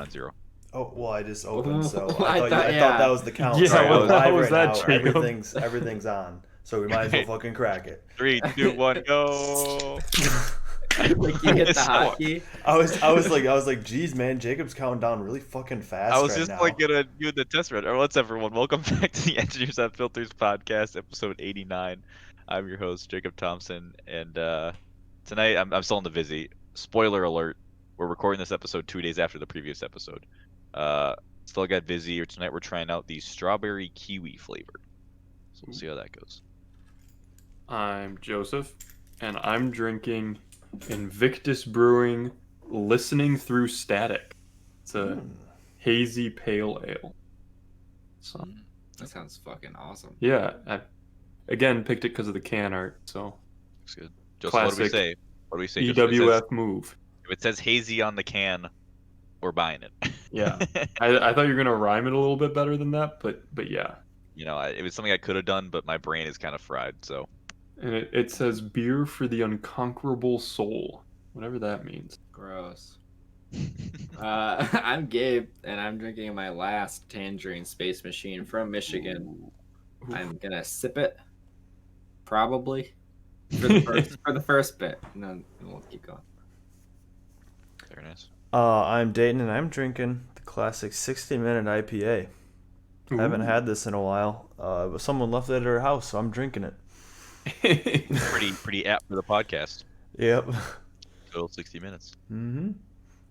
on 0. Oh well, I just opened, so I I thought, thought that yeah. was the count. Yeah, So what we're the hell live was right that, now. Jacob? Everything's on. So we might as well Alright. fucking crack it. 3, 2, 1, go. Like you hit the So, hotkey. I was like, geez, man, Jacob's counting down really fucking I fast was right just now. like gonna do the test run. Or what's everyone? Welcome back to the Engineers That Filters podcast, episode 89. I'm your host, Jacob Thompson, and tonight I'm still in the busy. Spoiler alert: we're recording this episode 2 days after the previous episode. Still got busy. Or tonight we're trying out the strawberry kiwi flavor, so we'll see how that goes. I'm Joseph, and I'm drinking Invictus Brewing Listening Through Static. It's a hazy pale ale. So, That sounds fucking awesome. yeah, I again picked it because of the can art. So, Looks good. Joseph, what do we classic say? What do we say? Joseph? EWF move. If it says hazy on the can, we're buying it. Yeah, I thought you were gonna rhyme it a little bit better than that, but yeah. You know, it was something I could have done, but my brain is kind of fried. So And it says beer for the unconquerable soul, whatever that means. Gross. I'm Gabe, and I'm drinking my last Tangerine Space Machine from Michigan. Ooh. I'm gonna sip it, probably, for the first bit, and then we'll keep going. very nice. I'm Dayton, and I'm drinking the classic 60-minute IPA. I haven't Ooh. had this in a while. But someone left it at her house, so I'm drinking it. Pretty apt for the podcast. Yep. Total 60 minutes. Mm-hmm.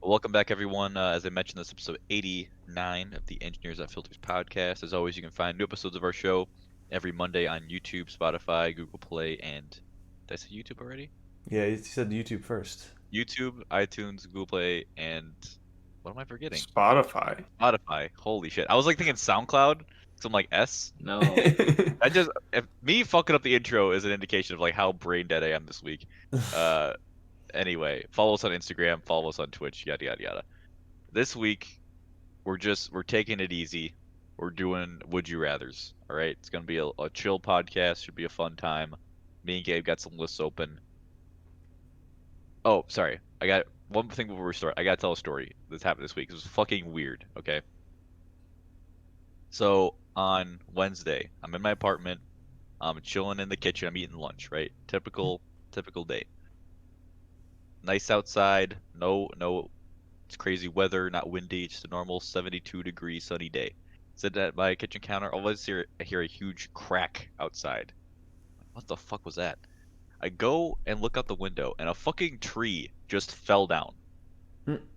Well, welcome back, everyone. As I mentioned, this is episode 89 of the Engineers That Filters podcast. As always, you can find new episodes of our show every Monday on YouTube, Spotify, Google Play, and did I say YouTube already? Yeah, you said YouTube first. YouTube, iTunes, Google Play, and what am I forgetting? Spotify. Spotify. Holy shit! I was like thinking SoundCloud. So I'm like S. No, If me fucking up the intro is an indication of like how brain dead I am this week. Anyway, follow us on Instagram, follow us on Twitch, yada yada yada. This week, we're taking it easy. We're doing Would You Rathers. All right, it's gonna be a chill podcast. Should be a fun time. Me and Gabe got some lists open. Oh, sorry. I got one thing before we start. I gotta tell a story that's happened this week. It was fucking weird. Okay. So on Wednesday, I'm in my apartment. I'm chilling in the kitchen. I'm eating lunch. Right. Typical day. Nice outside. No, it's crazy weather. Not windy. Just a normal 72-degree sunny day. Sit at my kitchen counter. All I hear a huge crack outside. What the fuck was that? I go and look out the window, and a fucking tree just fell down.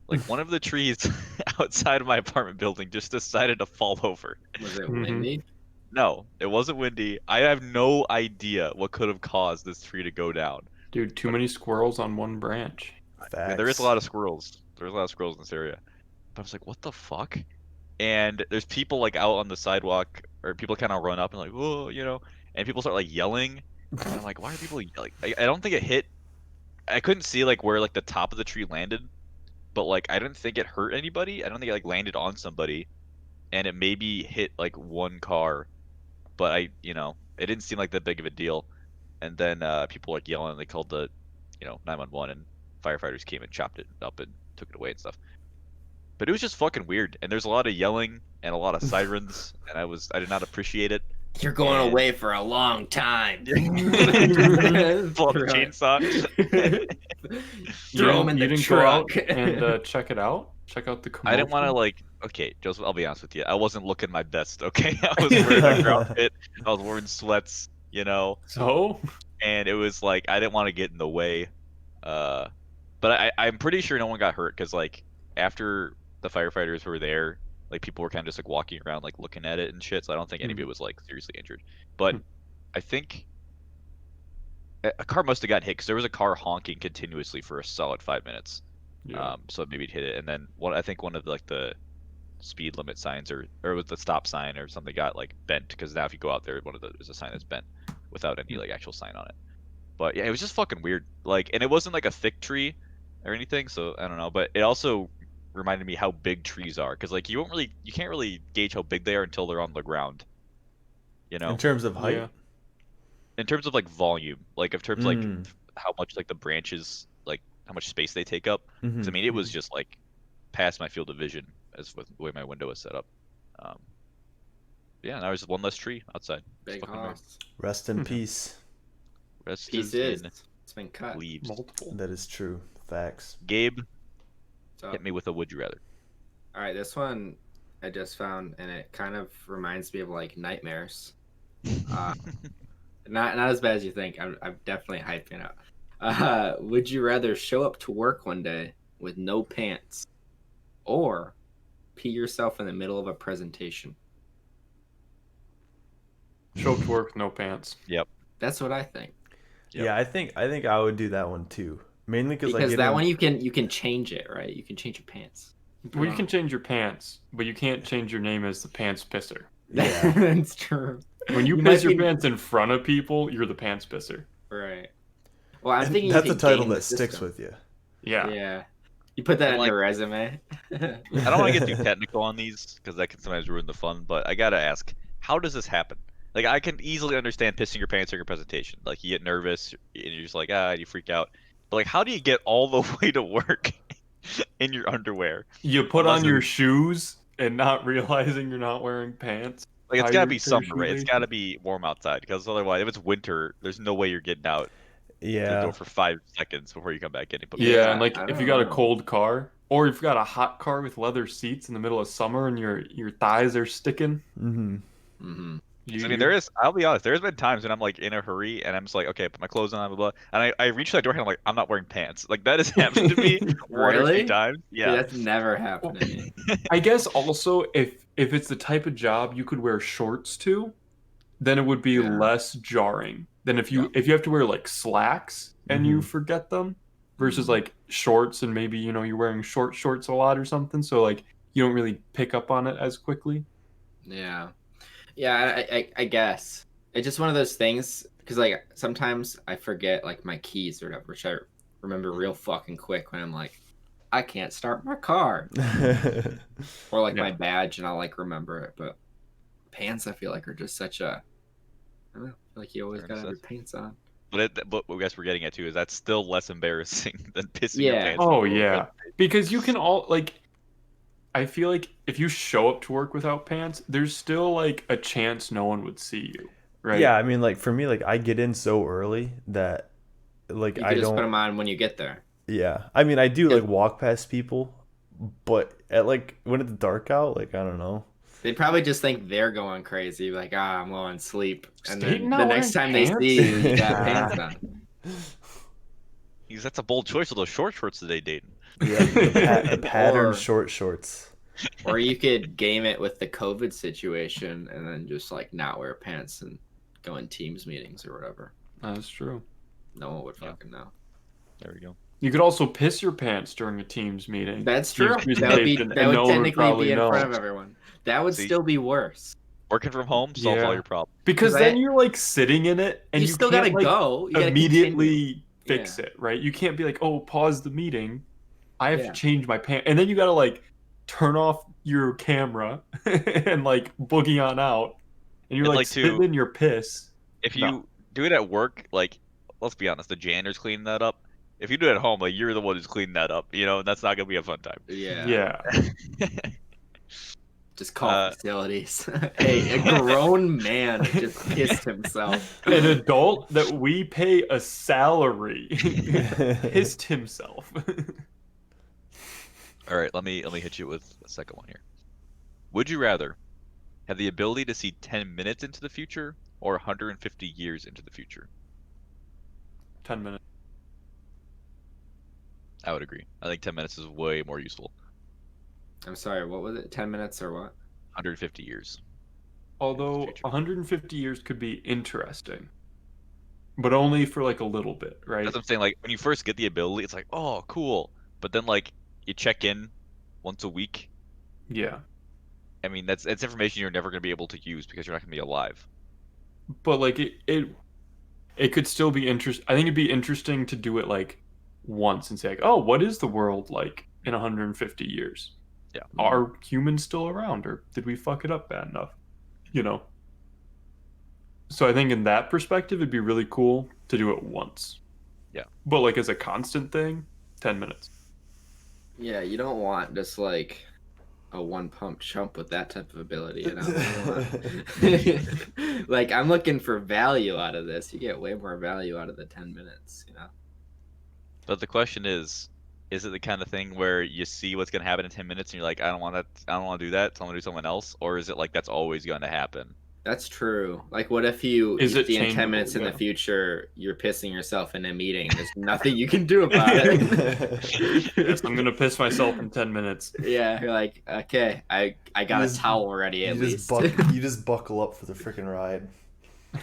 Like one of the trees outside of my apartment building just decided to fall over. was it Mhm. windy? No, it wasn't windy. I have no idea what could have caused this tree to go down. Dude, too many squirrels on one branch. Facts. I mean, there is a lot of squirrels. There's a lot of squirrels in this area. But I was like, what the fuck? And there's people like out on the sidewalk, or people kind of run up and like, whoa, you know, and people start like yelling. And I'm like, why are people yelling? I don't think it hit. I couldn't see like where like the top of the tree landed, but like I didn't think it hurt anybody. I don't think it like landed on somebody, and it maybe hit like one car, but it didn't seem like that big of a deal. And then people like yelling, and they called the 911, and firefighters came and chopped it up and took it away and stuff. But it was just fucking weird, and there's a lot of yelling and a lot of sirens, and I did not appreciate it. You're going And- away for a long time. Pull up the chainsaw. Throw him in You the didn't go out truck. and check it out? Check out the commotion? I didn't want to like. Okay, Joseph, I'll be honest with you. I wasn't looking my best. Okay, I was wearing a ground fit. I was wearing sweats, So? and it was like I didn't want to get in the way. But I'm pretty sure no one got hurt because like after the firefighters were there, like people were kind of just like walking around like looking at it and shit. So I don't think anybody was like seriously injured. But I think a car must have gotten hit because there was a car honking continuously for a solid 5 minutes. Yeah. So maybe it hit it, and then I think one of the speed limit signs or with the stop sign or something got like bent, because now if you go out there, there's a sign that's bent without any like actual sign on it. But yeah, it was just fucking weird. Like, and it wasn't like a thick tree or anything, so I don't know. But it also reminded me how big trees are, because like you can't really gauge how big they are until they're on the ground. In terms of height. Yeah. In terms of like volume, like in terms of like Mm. how much like the branches, like how much space they take up. 'Cause, I mean, it was just like past my field of vision as with the way my window is set up. Yeah, now there's one less tree outside. It's Big fucking weird. hoss. Rest in peace. Rest Pieces. in It's been cut. leaves. Multiple. That is true. Facts. Gabe, So, hit me with a would you rather. all right, this one I just found, and it kind of reminds me of like nightmares. Uh, not as bad as you think. I'm definitely hyping up. Would you rather show up to work one day with no pants, or pee yourself in the middle of a presentation? Show up to work with no pants. That's what I think. Yep. Yeah, I think I would do that one too. Mainly Because like that one you can change it, right? You can change your pants. Well, you can change your pants, but you can't change your name as the pants pisser. Yeah. That's true. When you You piss might your be- pants in front of people, you're the pants pisser. Right. Well, I'm And thinking that's you a could title game the that sticks system. with you. Yeah. Yeah. You put that And, on your resume. I don't want to get too technical on these because that can sometimes ruin the fun. But I gotta ask, how does this happen? Like, I can easily understand pissing your pants during a presentation. Like, you get nervous and you're just like, you freak out. But like, how do you get all the way to work in your underwear? You put Unless on your it's- shoes and not realizing you're not wearing pants. Like, it's Tie gotta your be summer, right? It's shoelaces. gotta be warm outside because otherwise, if it's winter, there's no way you're getting out the Yeah. door for 5 seconds before you come back in. And put Yeah, Yeah, and like I if don't you got a know. cold car, or if you got a hot car with leather seats in the middle of summer and your thighs are sticking. Mm-hmm. Mm-hmm. I mean, I'll be honest, there's been times when I'm like in a hurry and I'm just like, okay, put my clothes on, blah, blah, and I reach that door and I'm like, I'm not wearing pants. Like, that has happened to me one or Really? two times. Dude, Yeah. that's never happened to me. I guess also if it's the type of job you could wear shorts to, then it would be Yeah. less jarring than if you have to wear like slacks and you Mhm. forget them versus Mhm. like shorts and maybe you're wearing short shorts a lot or something, so like you don't really pick up on it as quickly. Yeah. Yeah, I guess. It's just one of those things, because like sometimes I forget like my keys or whatever, which I remember real fucking quick when I'm like, I can't start my car. Or like my Yeah. badge, and I'll like remember it. But pants, I feel like, are just such a, I don't know, I feel like you always They're gotta have your necessity. pants on. But what I guess we're getting at too is that's still less embarrassing than pissing your Yeah. pants. Oh in the middle of yeah, because you can all like. I feel like if you show up to work without pants, there's still like a chance no one would see you, right? Yeah, I mean, like for me, like I get in so early that, like You I can just put don't. them on when you get there. Yeah, I mean, I do Yeah. like walk past people, but at like when it's dark out, like I don't know. They probably just think they're going crazy, like, I'm low on sleep. And Staten then not the next wearing time they pants? see you, you got pants on. Because that's a bold choice with those short shorts today, Dayton. Yeah, the patterned Or- short shorts. Or you could game it with the COVID situation and then just like not wear pants and go in Teams meetings or whatever. That's true. No one would Yeah. fucking know. There we go. You could also piss your pants during a Teams meeting. That's Teams true. That would presentation, that and would no one technically probably be in know. front of everyone. That would See? still be worse. Working from home solves all Yeah. your problems. Because 'Cause then I- you're like sitting in it and you you still can't gotta like go. You gotta immediately continue. fix it, right? You can't be like, oh, pause the meeting. I have Yeah. to change my pants. And then you gotta like turn off your camera and like boogie on out. And you're And, like, like, spitting too- in your piss. If you No. do it at work, like, let's be honest, the janitor's cleaning that up. If you do it at home, like, you're the one who's cleaning that up, and that's not gonna be a fun time. Yeah. Yeah. Just call facilities. Hey, a grown man just pissed himself. An adult that we pay a salary pissed himself. All right, let me hit you with a second one here. Would you rather have the ability to see 10 minutes into the future or 150 years into the future? 10 minutes. I would agree. I think 10 minutes is way more useful. I'm sorry, what was it? 10 minutes or what? 150 years. Although future. 150 years could be interesting, but only for like a little bit, right? That's what I'm saying. Like, when you first get the ability, it's like, oh, cool. But then, like, you check in once a week. Yeah. I mean, that's information you're never going to be able to use because you're not going to be alive. But like it could still be interest. I think it'd be interesting to do it like once and say like, oh, what is the world like in 150 years? Yeah. Are humans still around, or did we fuck it up bad enough? So I think in that perspective, it'd be really cool to do it once. Yeah. But like as a constant thing, 10 minutes. Yeah, you don't want just like a one pump chump with that type of ability, you know. Like I'm looking for value out of this. You get way more value out of the 10 minutes, you know. But the question is it the kind of thing where you see what's gonna happen in 10 minutes and you're like, I don't want that, I don't want to do that, so I'm gonna do something else, or is it like that's always going to happen? That's true. Like, what if you Is it see in 10 changeable? minutes in the Yeah. future you're pissing yourself in a meeting? There's nothing you can do about it. Yes, I'm gonna piss myself in 10 minutes. Yeah, you're like, okay, I got You a towel ready at least. You just buckle up for the freaking ride.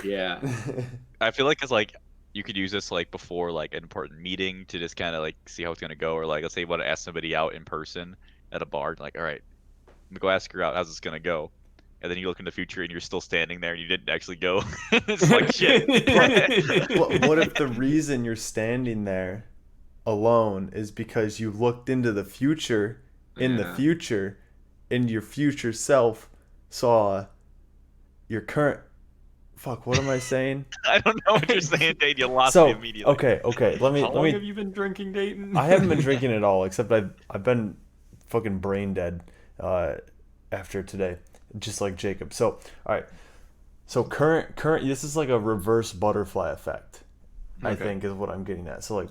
Yeah. I feel like it's like you could use this like before like an important meeting to just kind of like see how it's gonna go, or like let's say you want to ask somebody out in person at a bar, like, all right, I'm gonna go ask her out. How's this gonna go? And then you look in the future and you're still standing there and you didn't actually go. It's like shit. What if the reason you're standing there alone is because you looked into the future, in the Yeah. future, and your future self saw your current. Fuck, what am I saying? I don't know what you're saying, Dane. You lost So me immediately. okay. Let How long me. have you been drinking, Dayton? I haven't been drinking at all, except I've been fucking brain dead after today, just like Jacob. So all right, so current this is like a reverse butterfly effect, I Okay. think is what I'm getting at. So like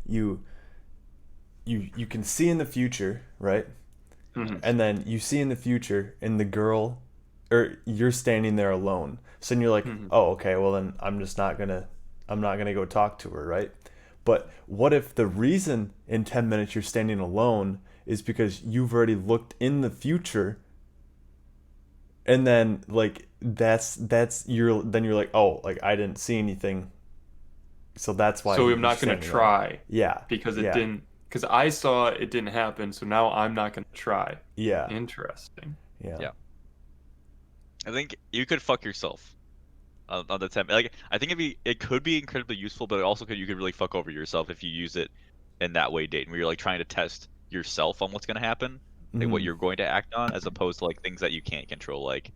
you can see in the future, right? Mhm. And then you see in the future and the girl, or you're standing there alone. So then you're like, Mhm. oh, okay, well then I'm not gonna go talk to her, right? But what if the reason in 10 minutes you're standing alone is because you've already looked in the future, and then like that's you're like, oh, like I didn't see anything, so that's why So you're I'm not gonna standing alone. try Yeah, because it yeah, didn't. Because I saw it didn't happen, so now I'm not gonna try. yeah, Interesting. Yeah. I think you could fuck yourself on the 10. Like I think it could be incredibly useful, but it also you could really fuck over yourself if you use it in that way, Dayton, where you're like trying to test yourself on what's gonna happen, like what Mhm. you're going to act on, as opposed to like things that you can't control. Like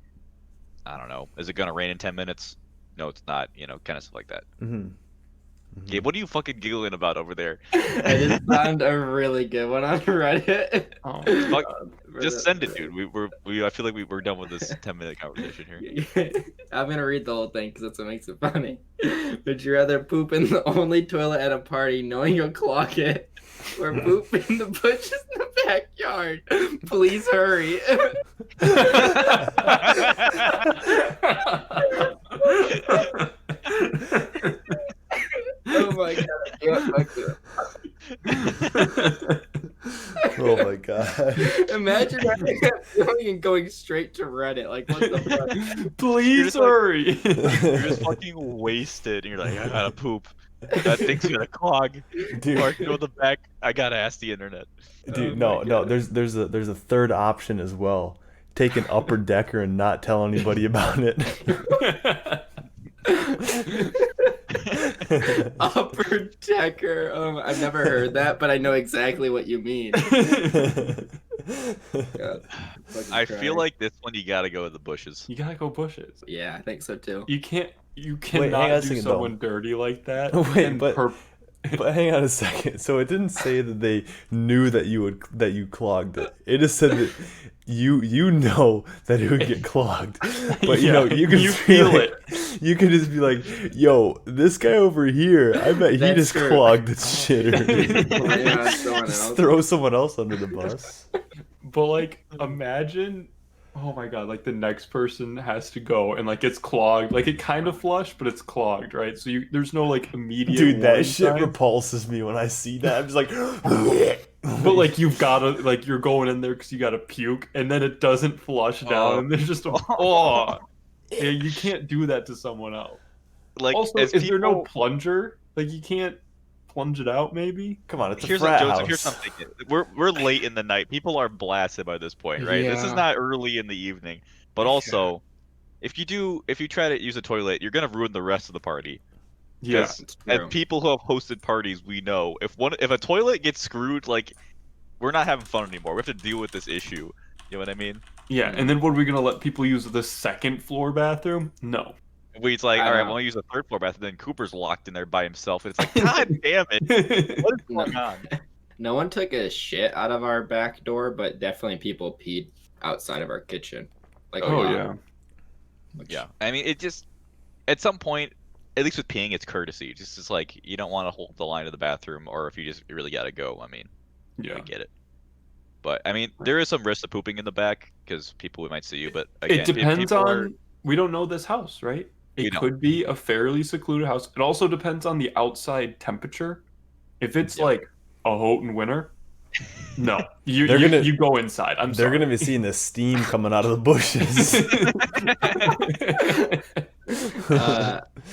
I don't know, is it gonna rain in 10 minutes? No, it's not. You know, kind of stuff like that. Mhm. Gabe, what are you fucking giggling about over there? I just found a really good one on Reddit. Oh, Fuck, For just the- send it, dude. I feel like we're done with this 10-minute conversation here. I'm gonna read the whole thing because that's what makes it funny. Would you rather poop in the only toilet at a party knowing you'll clog it, or poop in the bushes in the backyard? Please hurry. Oh my god, I can't fuck it. Oh my god. Imagine having that feeling and going straight to Reddit. Like, what the fuck? Please just like- hurry. You're just fucking wasted, and you're like, I gotta poop. That thing's gonna clog. Dude, Or I can go to the back. I gotta ask the internet. dude, Oh my no. God. There's a third option as well. Take an upper decker and not tell anybody about it. Upper decker. I've never heard that, but I know exactly what you mean. God, fucking I feel crying. like this one you gotta go with the bushes. You gotta go bushes. Yeah, I think so too. You cannot hang on a do second, someone dirty like that. Wait, and but hang on a second. So it didn't say that they knew that you clogged it. It just said that you know that it would get clogged. But you Yeah, know, you can you be feel like- You can just be like, yo, this guy over here, I bet he That's just true. clogged this shit. Yeah, someone Just else. throw someone else under the bus. But like, imagine, oh my god, like the next person has to go and like it's clogged, like it kind of flushed, but it's clogged, right? So there's no like immediate. Dude, that warning shit sign. repulses me when I see that. I'm just like, But like you've gotta like you're going in there because you gotta puke, and then it doesn't flush down, Oh. and there's just a oh, yeah, you can't do that to someone else. Like, Also, as is there no people- plunger? Like you can't plunge it out, maybe? come on, it's a Here's frat Joseph. house. Here's something. We're late in the night. People are blasted by this point, right? This is Yeah. not early in the evening. But also, if you try to use a toilet, you're gonna ruin the rest of the party. Yeah. Because It's as true. people who have hosted parties, we know if a toilet gets screwed, like we're not having fun anymore. We have to deal with this issue. You know what I mean? Yeah, and then what are we gonna let people use the second floor bathroom? No. It's like, I all right, know. we'll use the third floor bathroom. Then Cooper's locked in there by himself. It's like, God damn it! What is going on? No one took a shit out of our back door, but definitely people peed outside of our kitchen. Like a Oh, Oh lot. yeah. Which, Yeah, I mean, it just at some point, at least with peeing, it's courtesy. Just it's like you don't want to hold the line to the bathroom, or if you just really gotta go. I mean, Yeah. we get it. But I mean, there is some risk of pooping in the back because people might see you. But It again, if depends people are, on. We don't know this house, right? we It don't. could be a fairly secluded house. It also depends on the outside temperature. If it's Yep. like a Houghton winter, no, you They're you, gonna- you go inside. I'm They're sorry. gonna be seeing the steam coming out of the bushes.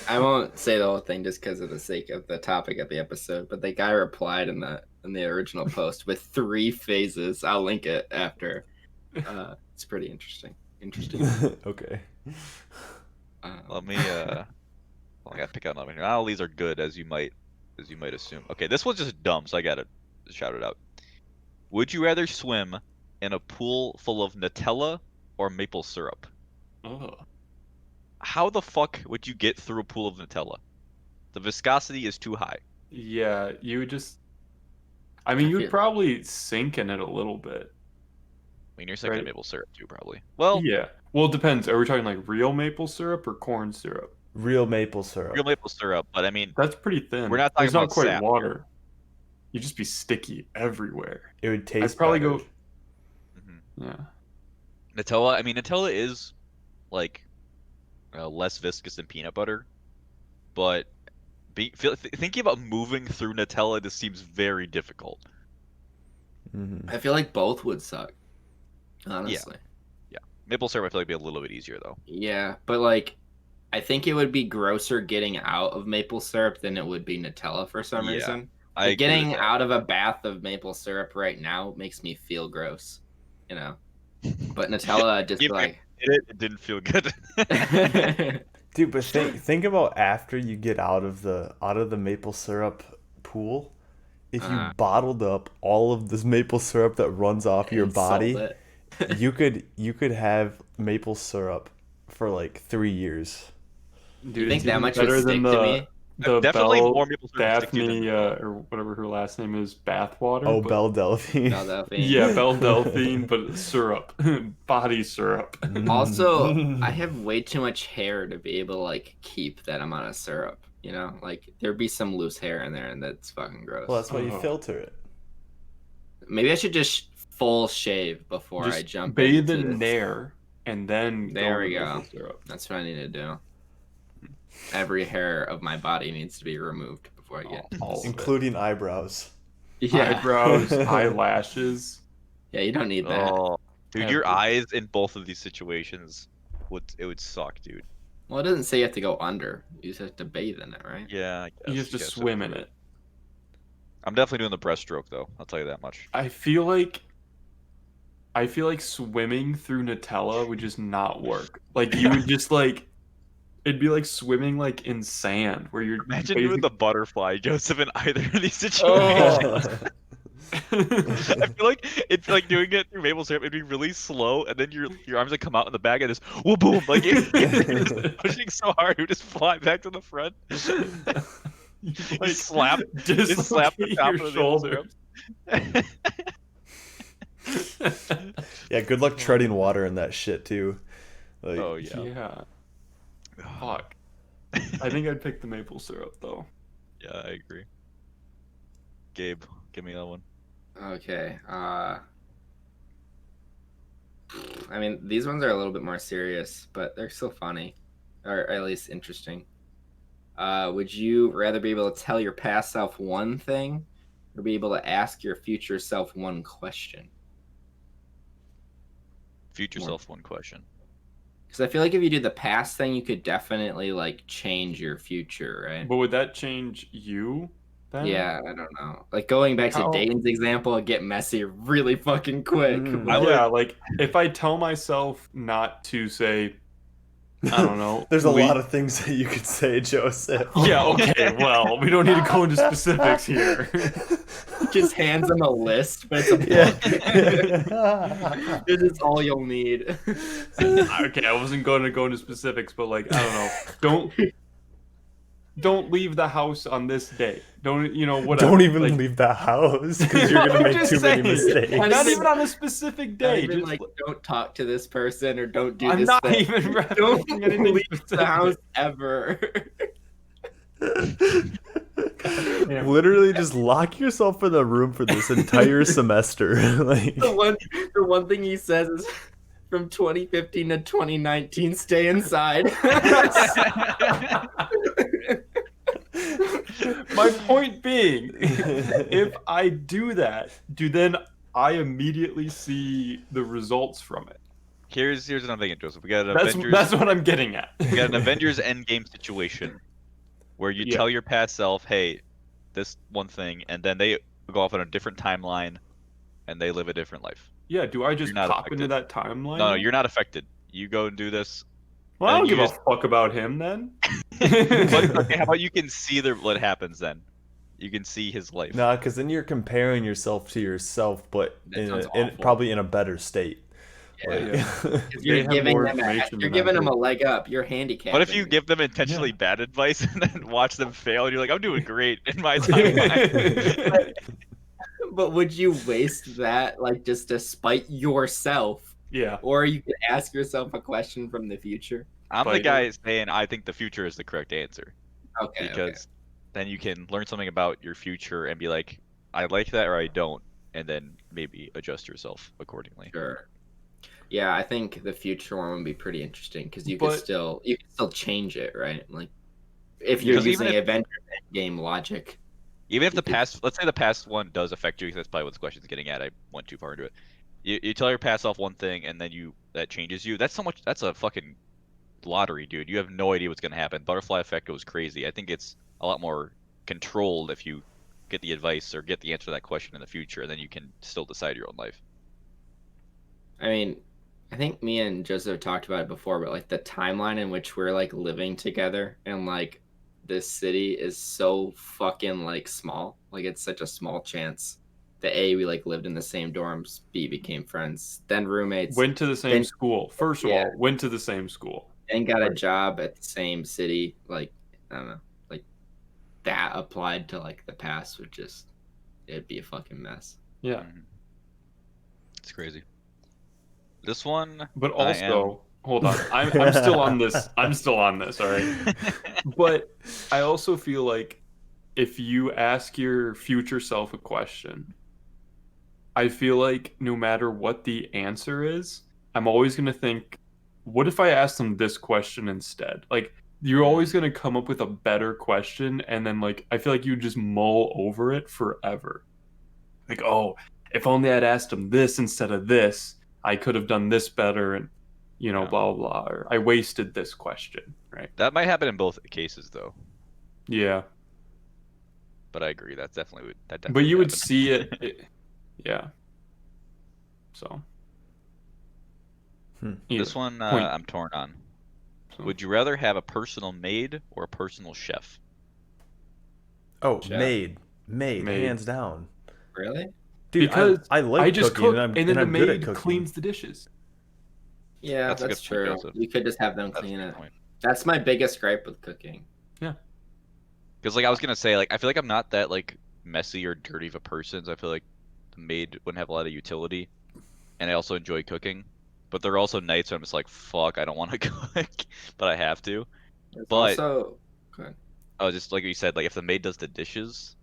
I won't say the whole thing just because of the sake of the topic of the episode, but the guy replied in the original post with 3 phases. I'll link it after. It's pretty interesting. Okay. Let me well, I gotta pick out another one here. Not all these are good as you might assume. Okay, this one's just dumb, so I gotta shout it out. Would you rather swim in a pool full of Nutella or maple syrup? Oh. How the fuck would you get through a pool of Nutella? The viscosity is too high. Yeah, you would just. I mean, I you would feel- probably sink in it a little bit. I mean, you're second Right. maple syrup too, probably. Well, Yeah. Well, it depends. Are we talking like real maple syrup or corn syrup? Real maple syrup. real maple syrup, but I mean, That's pretty thin. We're not talking It's not about quite sap water. You'd just be sticky everywhere. It would taste I'd probably better. go. mhm. Yeah. Nutella. I mean, Nutella is like less viscous than peanut butter, but thinking about moving through Nutella just seems very difficult. Mhm. I feel like both would suck. Honestly. Maple syrup, I feel like would be a little bit easier though. Yeah, but like I think it would be grosser getting out of maple syrup than it would be Nutella for some Yeah, reason. I Like, agree with getting that. out of a bath of maple syrup right now makes me feel gross, you know. But Nutella just If I like did it, it didn't feel good. Dude, but think about after you get out of the maple syrup pool, if you Uh. bottled up all of this maple syrup that runs off your and sold body, it. you could have maple syrup for like 3 years. Dude, think it's that even much would better stick than to me? the Definitely Belle more maple syrup stick to you than Daphne Nutella. or whatever her last name is, bathwater. Oh, but- Belle Delphine. Philadelphia. Yeah, Belle Delphine, but syrup, body syrup. Also, I have way too much hair to be able to like keep that amount of syrup. You know, like there'd be some loose hair in there, and that's fucking gross. Well, that's why you Oh. filter it. Maybe I should just full shave before I Just jump bathe into in this. Nair and then There go we into go. maple syrup. That's what I need to do. Every hair of my body needs to be removed before I get. All of it. Including eyebrows. Yeah, Eyebrows, eyelashes. yeah, you don't need that. Oh, dude, your Everything. eyes in both of these situations would suck, dude. Well, it doesn't say you have to go under. You just have to bathe in it, right? Yeah, I You guess, have to guess so. swim in it. I'm definitely doing the breaststroke though. I'll tell you that much. I feel like swimming through Nutella would just not work. Like you would just like it'd be like swimming like in sand where you're Imagine doing the butterfly, Joseph, in either of these situations. Oh. I feel like it's like doing it through maple syrup. It'd be really slow, and then your arms would come out in the back and just whoa boom, like you're just pushing so hard, you would just fly back to the front. You, Just slap the dislocate top your of the maple syrup. Yeah, good luck treading water in that shit too. Like, Oh yeah. Yeah. Fuck. I think I'd pick the maple syrup though. Yeah, I agree. Gabe, give me that one. Okay. I mean, these ones are a little bit more serious, but they're still funny, or at least interesting. Would you rather be able to tell your past self one thing, or be able to ask your future self one question? Future More. self one question. Because I feel like if you do the past thing, you could definitely like change your future, right? But would that change you then? Yeah, I don't know. Like going back to How- Dane's example, it'd get messy really fucking quick. Mm. but- Yeah, like if I tell myself not to say, I don't know. There's a lot of things that you could say, Joseph. Yeah, okay, well, we don't need to go into specifics here. Just hands them a list, but it's a book. Yeah. This is all you'll need. Okay, I wasn't going to go into specifics, but like, I don't know. don't leave the house on this day. Don't, whatever. Don't even Like, leave the house because you're gonna I'm make just too many saying. mistakes. Not even on a specific Not day. even Just, like, don't talk to this person or don't do I'm this not thing. even Don't referencing anything leave the specific. house ever. Literally, just lock yourself in a room for this entire semester. Like, The one thing he says is from 2015 to 2019, stay inside. My point being, if I do that, then I immediately see the results from it? Here's what I'm thinking, Joseph. We got an That's Avengers. what I'm getting at. We got an Avengers Endgame situation where you Yeah. tell your past self, "Hey, this one thing," and then they go off on a different timeline, and they live a different life. Yeah, do I just You're not pop into affected. that timeline? No, you're not affected. You go and do this. Well, I and don't you give just- a fuck about him then. But, okay, how about you can see what happens then? You can see his life. nah, because then you're comparing yourself to yourself, but That sounds awful. probably in a better state. Yeah. Like, They You're have giving more them information you're than I giving them do. a leg up. You're handicapped. What if you give them intentionally Yeah. bad advice and then watch them fail, and you're like, "I'm doing great in my timeline." But would you waste that like just to spite yourself? Yeah. Or you could ask yourself a question from the future. I'm the Fighter. guy saying I think the future is the correct answer Okay. because then you can learn something about your future and be like, I like that or I don't, and then maybe adjust yourself accordingly. Sure. Yeah, I think the future one would be pretty interesting because you could But- still change it, right? Like if you're Because even using if- Avengers Endgame logic. Even if the You could- past, let's say the past one does affect you, because that's probably what this question's getting at. I went too far into it. You tell your past self one thing, and then that changes you. That's a fucking lottery, dude. You have no idea what's gonna happen. Butterfly effect goes crazy. I think it's a lot more controlled if you get the advice or get the answer to that question in the future, and then you can still decide your own life. I mean, I think me and Joseph talked about it before, but like the timeline in which we're like living together and like this city is so fucking like small. Like it's such a small chance that A, we like lived in the same dorms, B, became friends, then roommates, Went to the same Then- school. First of yeah. all, went to the same school. and got a Right. job at the same city. Like, I don't know, like that applied to like the past would just, it'd be a fucking mess. Yeah. It's crazy. This one, But I also, hold on. I'm still on this. I'm still on this, all right? But I also feel like if you ask your future self a question, I feel like no matter what the answer is, I'm always going to think, what if I asked them this question instead? Like, you're always going to come up with a better question, and then, like, I feel like you just mull over it forever. Like, oh, if only I'd asked them this instead of this, I could have done this better, and, Yeah. blah, blah, blah. Or I wasted this question, right? that might happen in both cases though. Yeah. But I agree, that definitely But you would happen. see it, yeah. So. Hmm. Either. This one Point. I'm torn on. So- Would you rather have a personal maid or a personal chef? oh, Chef. made, Maid. hands down. Really? Dude, Because I like I just cooking, cook, and and then the I'm good at maid cooking. cleans the dishes. Yeah, That's a that's, good point, true. Joseph. You could just have them That's a clean good it. point. That's my biggest gripe with cooking. Because like I was gonna say, like I feel like I'm not that like messy or dirty of a person. So I feel like the maid wouldn't have a lot of utility, and I also enjoy cooking. But there are also nights where I'm just like, fuck, I don't want to cook, but I have to. It's But- also good. Oh, just like you said, like if the maid does the dishes,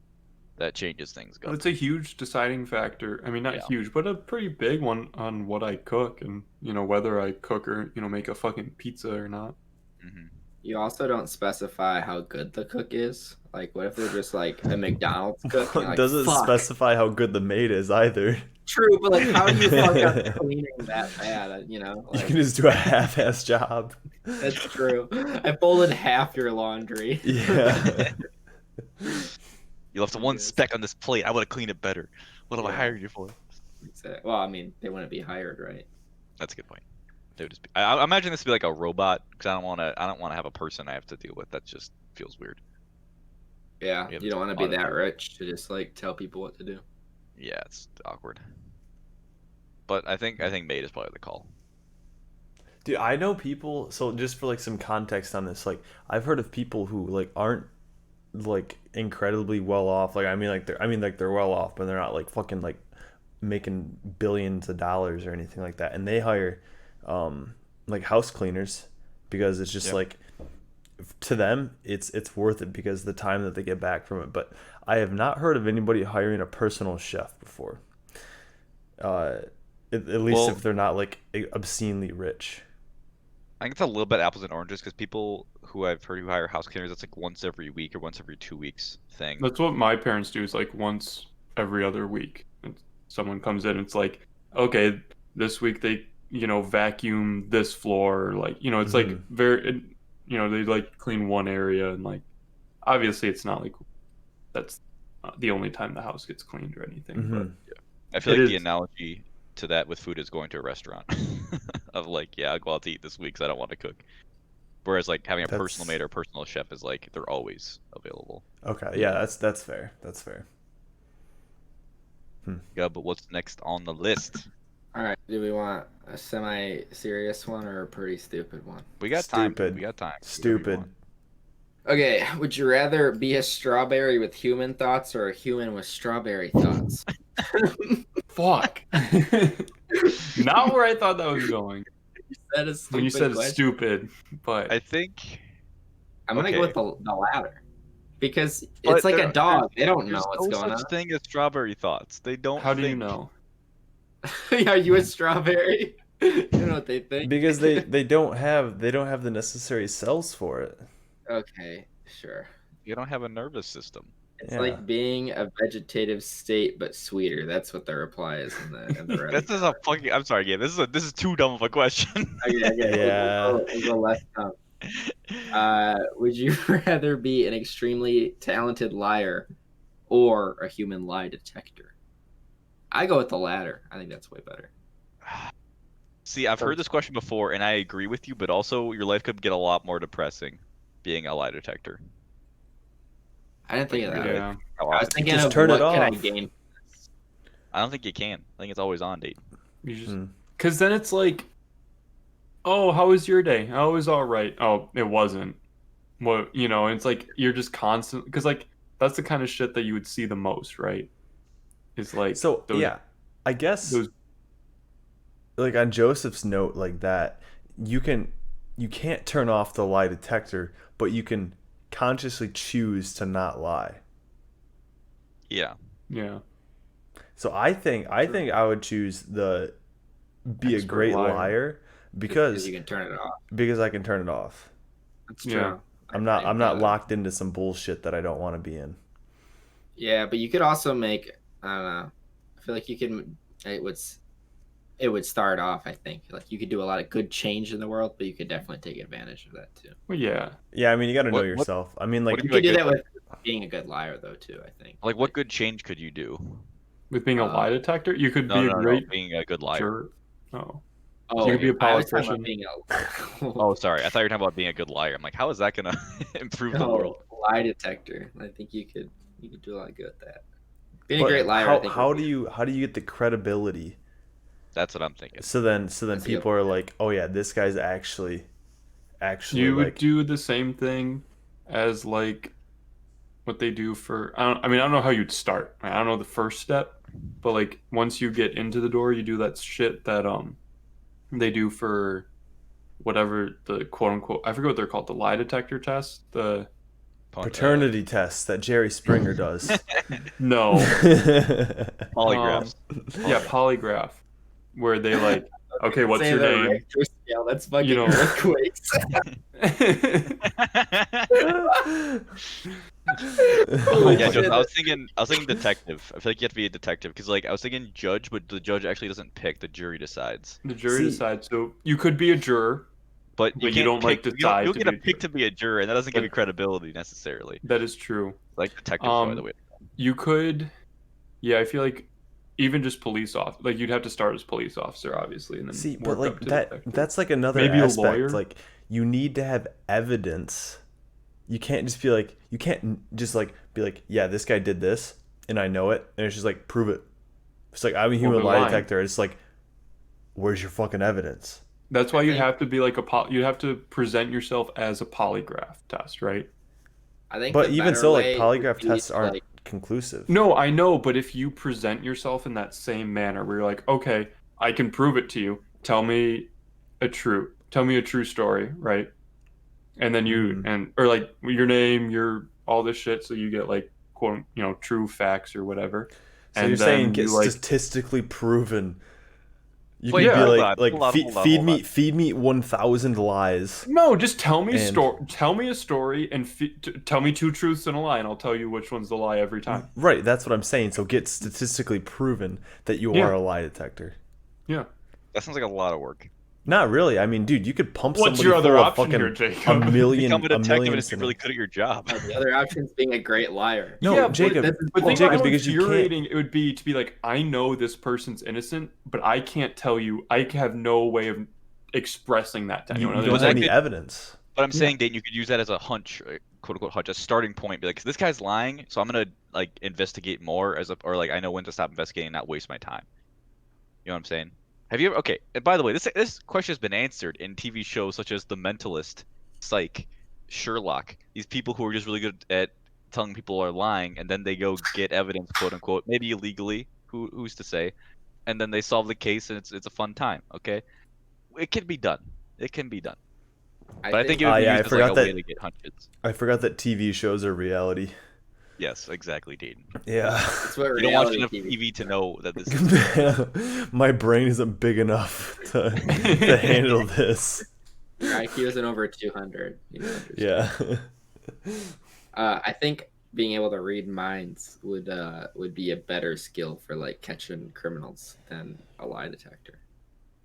that changes things. Well, it's a huge deciding factor. I mean, not Yeah. huge, but a pretty big one on what I cook and, whether I cook or, make a fucking pizza or not. Hmm. You also don't specify how good the cook is. Like, what if they're just like a McDonald's cook? and you're like, Doesn't "Fuck." specify how good the maid is either. True, but like, how do you fuck up cleaning that bad? You know, You like, can just do a half-ass job. that's true. I folded half your laundry. Yeah. You left one Yes. speck on this plate. I would have cleaned it better. What have I Yeah. hired you for? Well, I mean, they wouldn't be hired, right? That's a good point. They would just be, I imagine this would be like a robot because I don't want to have a person I have to deal with. That just feels weird. Yeah, Yeah, you don't want to be automated. that rich to just like tell people what to do. Yeah, it's awkward. But I think maid is probably the call. Dude, I know people, so just for like some context on this, like I've heard of people who like aren't like incredibly well off. Like they're well off, but they're not like fucking like making billions of dollars or anything like that. And they hire like house cleaners because it's just Yeah. like to them it's worth it because the time that they get back from it. But I have not heard of anybody hiring a personal chef before. At least Well, if they're not like obscenely rich. I think it's a little bit apples and oranges because people who I've heard who hire house cleaners, it's like once every week or once every 2 weeks thing. That's what my parents do, is like once every other week. And someone comes in, it's like, okay, this week they, vacuum this floor. Like, it's like very, they like clean one area, and like, obviously it's not like that's the only time the house gets cleaned or anything. But I feel it like is. the analogy to that with food is going to a restaurant of like, yeah, I'll go out to eat this week because I don't want to cook. Whereas like having a personal That's maid or a personal chef is like they're always available. okay. Yeah, that's fair. That's fair. Yeah, but what's next on the list? All right. Do we want a semi-serious one or a pretty stupid one? We got time. Stupid. We got time. Whatever you Stupid. want. Okay. Would you rather be a strawberry with human thoughts or a human with strawberry thoughts? Fuck. Not where I thought that was going. That is When you said question. stupid, but I think I'm gonna go okay. with the latter because But it's like there- a dog. They don't know there's what's no going such on. thing as strawberry thoughts. They don't how do you think. know? Are you a strawberry? You know what they think? Because they don't have the necessary cells for it. Okay, sure. You don't have a nervous system. It's Yeah. like being a vegetative state but sweeter. That's what the reply is in the Reddit. This is a fucking. I'm sorry, Gabe. This is too dumb of a question. Okay. Yeah. We'll go less dumb. Would you rather be an extremely talented liar or a human lie detector? I go with the latter. I think that's way better. See, I've heard this question before, and I agree with you. But also, your life could get a lot more depressing being a lie detector. I didn't think of that. Yeah. How I was often- thinking Just of turn it what can I off. gain. I don't think you can. I think it's always on, date. You just Hmm. because then it's like, oh, how was your day? Oh, it was all right. Oh, it wasn't. What it's like you're just constant because like that's the kind of shit that you would see the most, right? It's like So those- yeah, I guess those- like on Joseph's note like that, you can't turn off the lie detector, but you can consciously choose to not lie. Yeah. yeah. So I think I would choose the be a Expert great liar. liar Because because you can turn it off. I can turn it off. That's Yeah. true. I'm not locked into some bullshit that I don't want to be in. Yeah, but you could also make. I don't know. I feel like you can. It would start off. I think like you could do a lot of good change in the world, but you could definitely take advantage of that too. Well, yeah. Yeah, I mean you got to know What- yourself. I mean like what You do could do like that good- with being a good liar though too. I think. Like, what good change could you do? With being a lie detector, you could No, be no, a no, great being a good liar. juror. Oh. Oh, You could be a I was talking politician. about being a Oh, sorry. I thought you were talking about being a good liar. I'm like, how is that gonna improve the world? lie detector. I think you could do a lot of good with that. Being but a great liar. I think how would do be- you get the credibility? That's what I'm thinking. So then That's a people are like, "Oh yeah, this guy's actually You would like do the same thing as like what they do for I don't know how you'd start. I don't know the first step, but like once you get into the door, you do that shit that they do for whatever the quote unquote I forget what they're called, the lie detector test. The paternity tests that Jerry Springer does." no. Polygraphs. Yeah, polygraph. Where they like, okay, what's Say your the name? Richter scale. That's fucking You know- earthquakes. Oh Yeah, my Joseph, God. I was thinking detective. I feel like you have to be a detective because, like, I was thinking judge, but the judge actually doesn't pick; the jury decides. The jury See- decides. So you could be a juror. But But you can't don't, like, pick- decide You to don't get be a a pick judge. to be a juror, and that doesn't give But- you credibility necessarily. That is true. Like detectives, by the way. You could, yeah. I feel like even just police officer, like you'd have to start as police officer, obviously, and then See, work but like up to that detective. that's like another Maybe a aspect. lawyer? Like you need to have evidence. You can't just be like you can't just like be like, "Yeah, this guy did this and I know it." And it's just like, "Prove it." It's like I'm a human they're lie lying. detector. It's like, "Where's your fucking evidence?" That's why I you'd think- have to be like you'd have to present yourself as a polygraph test, right? I think But the even better so, like way would polygraph be tests to, aren't like, conclusive. No, I know, but if you present yourself in that same manner, where you're like, okay, I can prove it to you. Tell me a true story, right? And then Mm. or like your name, your all this shit, so you get like quote, true facts or whatever. So you're And saying then get you like, statistically proven. You Wait, could be yeah, hold like on, hold on, hold on, feed hold on. me 1,000 lies. no, just tell me And tell me a story and tell me two truths and a lie, and I'll tell you which one's the lie every time. right, that's what I'm saying. So get statistically proven that you are Yeah, a lie detector. yeah. That sounds like a lot of work. Not really. I mean, dude, you could pump What's somebody your other full of option here, fucking Jacob? Become a a detective and million just be really scenarios. good at your job. the other option is being a great liar. No, Yeah, Jacob, but think Jacob, about how because you can't. infuriating it would be to be like, I know this person's innocent, but I can't tell you. I have no way of expressing that to anyone You other don't But have that than any could, evidence. but I'm yeah, saying, Dayton, you could use that as a hunch, quote unquote hunch, a starting point. Be like, 'cause this guy's lying, so I'm gonna like investigate more or like I know when to stop investigating, and not waste my time. You know what I'm saying? Have you ever? Okay. And by the way, this question has been answered in TV shows such as The Mentalist, Psych, Sherlock. These people who are just really good at telling people are lying, and then they go get evidence, quote unquote, maybe illegally. Who's to say? And then they solve the case, and it's a fun time. Okay, it can be done. It can be done. I But I think think it would be Yeah, used as like a way to get hunches. I forgot that TV shows are reality. Yes, exactly, Dayton. Yeah. it's what You don't watch reality enough TV. TV to know that this is. My brain isn't big enough to handle this. Your IQ isn't over 200. You know, Yeah. I think being able to read minds would be a better skill for like catching criminals than a lie detector.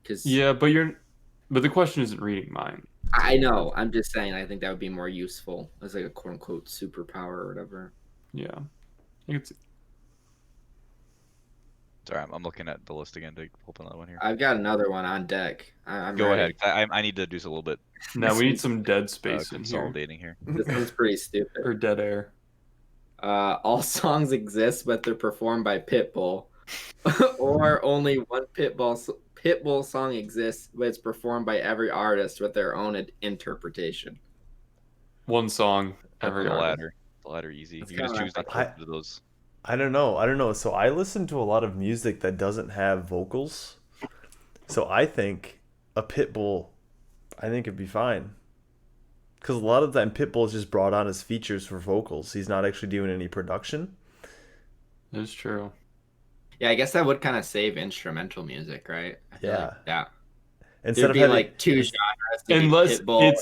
Because yeah. But the question isn't reading mine. I know, I'm just saying, I think that would be more useful as like a quote unquote superpower or whatever. Yeah, it's Sorry, I'm looking at the list again to open another one here. I've got another one on deck. I'm Go ready. ahead. I need to do a little bit now we need some dead space in here consolidating here. This one's pretty stupid. or dead air. All songs exist, but they're performed by Pitbull, or only one Pitbull song exists, but it's performed by every artist with their own interpretation. One song The every artist. ladder. The ladder easy. That's You can just kinda choose not to like- listen to those. I don't know. So I listen to a lot of music that doesn't have vocals. So I think a Pitbull, I think it'd be fine. Because a lot of the time Pitbull is just brought on as features for vocals. He's not actually doing any production. It's true. Yeah, I guess that would kind of save instrumental music, right? I feel Yeah. like, yeah. Instead There'd of be having like two genres. There'd be Unless Pitbull.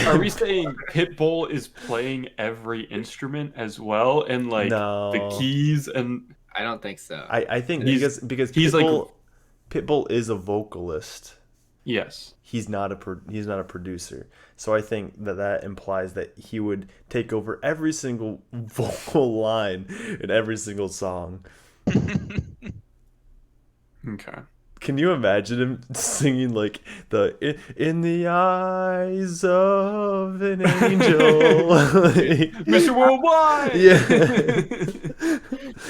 are we saying Pitbull is playing every instrument as well, and like No. the keys and I don't think so. I think He's- because he's like- Pitbull is a vocalist. yes, He's not a producer. So I think that implies that he would take over every single vocal line in every single song. okay. Can you imagine him singing like in the eyes of an angel? Like, Mr. Worldwide. yeah.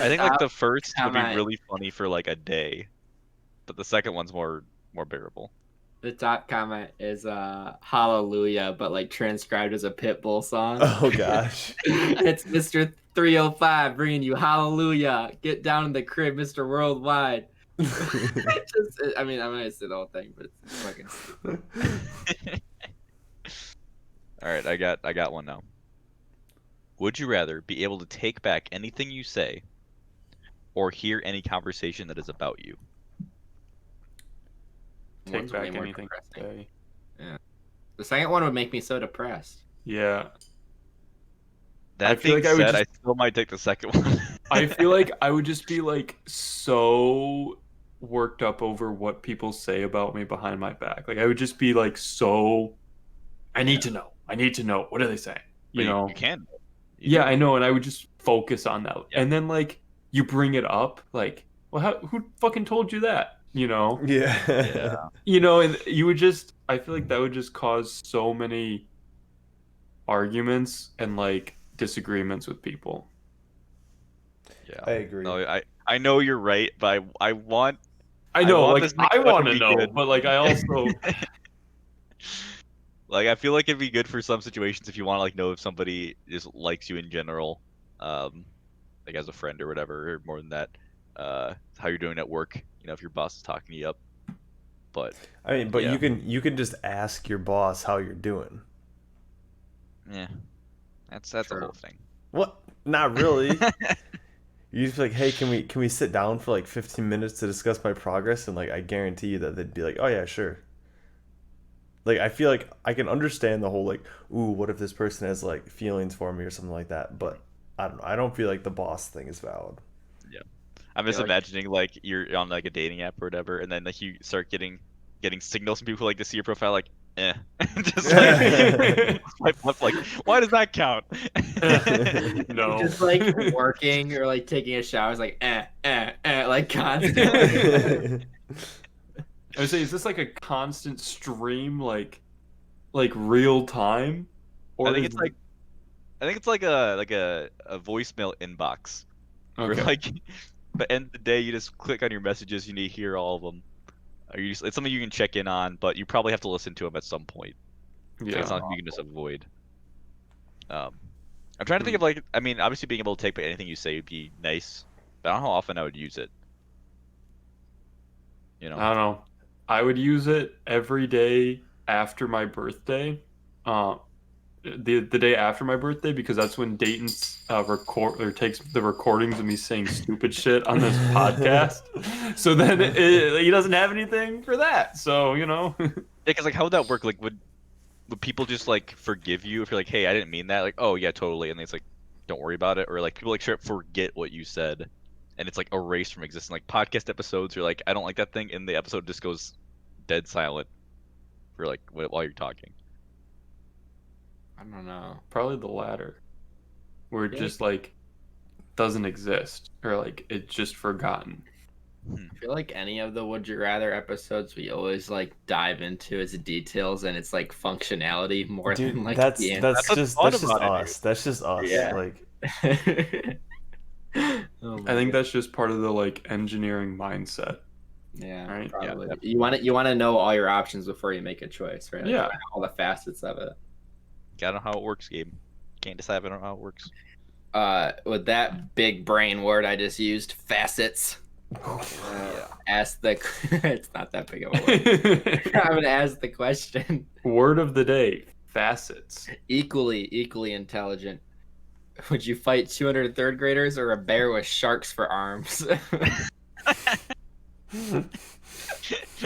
I think like the first would be comment. really funny for like a day, but the second one's more bearable. The top comment is Hallelujah, but like transcribed as a Pitbull song. Oh gosh. It's Mr. 305 bringing you Hallelujah. Get down in the crib, Mr. Worldwide. I mean, I'm gonna say the whole thing, but it's fucking stupid. All right, I got one now. Would you rather be able to take back anything you say, or hear any conversation that is about you? Take One's way back more anything. depressing. Today. The second one would make me so depressed. Yeah, That feel being like I would said, I just- still might take the second one. I feel like I would just be like so worked up over what people say about me behind my back. Like I would just be like so. I need to know. I need to know. What are they saying? But You know. you can. Yeah, I know, and I would just focus on that. Yeah. And then like you bring it up, like, well, who fucking told you that? You know, Yeah. Yeah. and you would just. I feel like that would just cause so many arguments and like disagreements with people. Yeah. I agree. No, I know you're right, but I want. I know, want like this next I question want to to be know, good. but like I also Like I feel like it'd be good for some situations if you want to like know if somebody just likes you in general, like as a friend or whatever, or more than that, how you're doing at work. You know, if your boss is talking you up. But I mean, but yeah, you can just ask your boss how you're doing. yeah, that's the True. whole thing. What? Not really. You just be like, hey, can we sit down for like 15 minutes to discuss my progress? And like, I guarantee you that they'd be like, oh yeah, sure. Like, I feel like I can understand the whole like, ooh, what if this person has like feelings for me or something like that. But I don't know. I don't feel like the boss thing is valid. Yeah, I'm just feel like- imagining like you're on like a dating app or whatever, and then like you start getting signals from people who like to see your profile, like, just like swipe left, like, why does that count? No. Just like working or like taking a shower, it's like like constantly. I would say, is this like a constant stream, like real time, I or think is it's like I think it's like a voicemail inbox where okay? like the end of the day you just click on your messages, you need to hear all of them. Or it's something you can check in on, but you probably have to listen to them at some point. Like, Yeah. it's not something you can just avoid. I'm trying to think of like, I mean, obviously being able to take anything you say would be nice, but I don't know how often I would use it. You know? I don't know. I would use it every day after my birthday. The day after my birthday, because that's when Dayton record or takes the recordings of me saying stupid shit on this podcast. So then he doesn't have anything for that. So Yeah, because like, how would that work? Like, would people just like forgive you if you're like, hey, I didn't mean that? Like, oh yeah, totally, and it's like, don't worry about it, or like people like straight up forget what you said, and it's like erased from existence. Like podcast episodes, you're like, I don't like that thing, and the episode just goes dead silent for like while you're talking. I don't know. probably the latter, where it Yeah. just like doesn't exist, or like it's just forgotten. I feel like any of the Would You Rather episodes we always like dive into its details and its like functionality more Dude, than like that's the that's what's just fun that's just about it, us. That's just us. Yeah. Like, answer. Oh my I think God. that's just part of the like engineering mindset. Yeah, Right? Yeah, probably. definitely. You want to know all your options before you make a choice, right? Like, Yeah. all the facets of it. Gotta know how it works, Gabe. Can't decide if I don't know how it works. With that big brain word I just used, facets. Yeah. Ask the. It's not that big of a word. I'm gonna ask the question. Word of the day: facets. Equally intelligent. Would you fight 200 third graders or a bear with sharks for arms?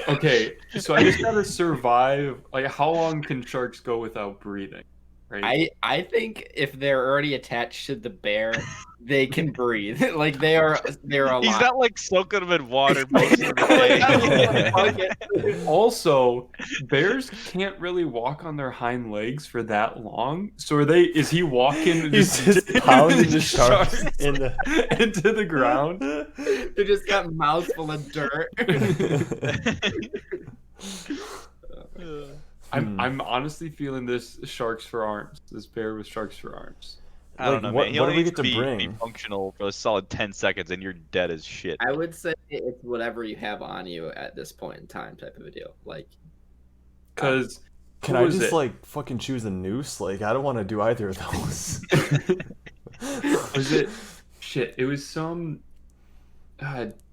Okay, so I just gotta survive. Like, how long can sharks go without breathing? Right. I think if they're already attached to the bear, they can breathe. Like they're alive. He's not like soaking them in water most of the day. Also, bears can't really walk on their hind legs for that long. So is he walking he's just pounding the sharks sharks in the. into the ground? They just got mouths full of dirt. I'm honestly feeling this sharks for arms. This bear with sharks for arms. I don't Like, know, what- man. He what do only we needs get to be bring? functional for a solid 10 seconds, and you're dead as shit. I would say it's whatever you have on you at this point in time, type of a deal. Like, Because Can I just like fucking choose a noose? Like, I don't want to do either of those. was it shit? It was some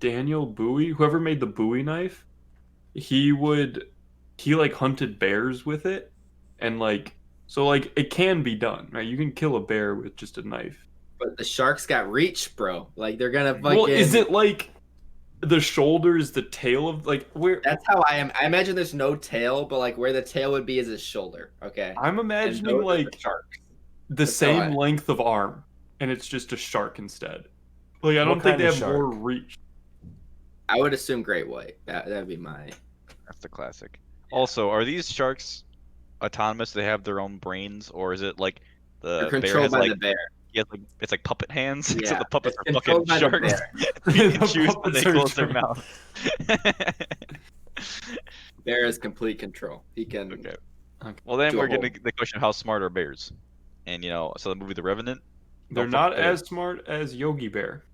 Daniel Bowie, whoever made the Bowie knife. He like hunted bears with it, and like so like it can be done, right? You can kill a bear with just a knife. but the sharks got reach, bro. Like they're gonna fucking. Well, is it like the shoulders, the tail of like where? That's how I am. I imagine there's no tail, but like where the tail would be is his shoulder. Okay. I'm And imagining those are the like sharks. the That's how same I- length of arm, and it's just a shark instead. Like I don't What think kind they of have more shark? reach. I would assume great white. That'd be my. That's the classic. Also, are these sharks autonomous? They have their own brains, or is it like They're the bear controlled has by like the bear. he has, like it's like puppet hands? So Yeah, the puppets it's are fucking controlled by the sharks. bear. You can The choose when they puppets are close their sharks. mouth. Bear has complete control. He can. Okay. Well, then Do a we're getting whole- to the question of how smart are bears? And so the movie The Revenant. They're don't not fuck bears. as smart as Yogi Bear.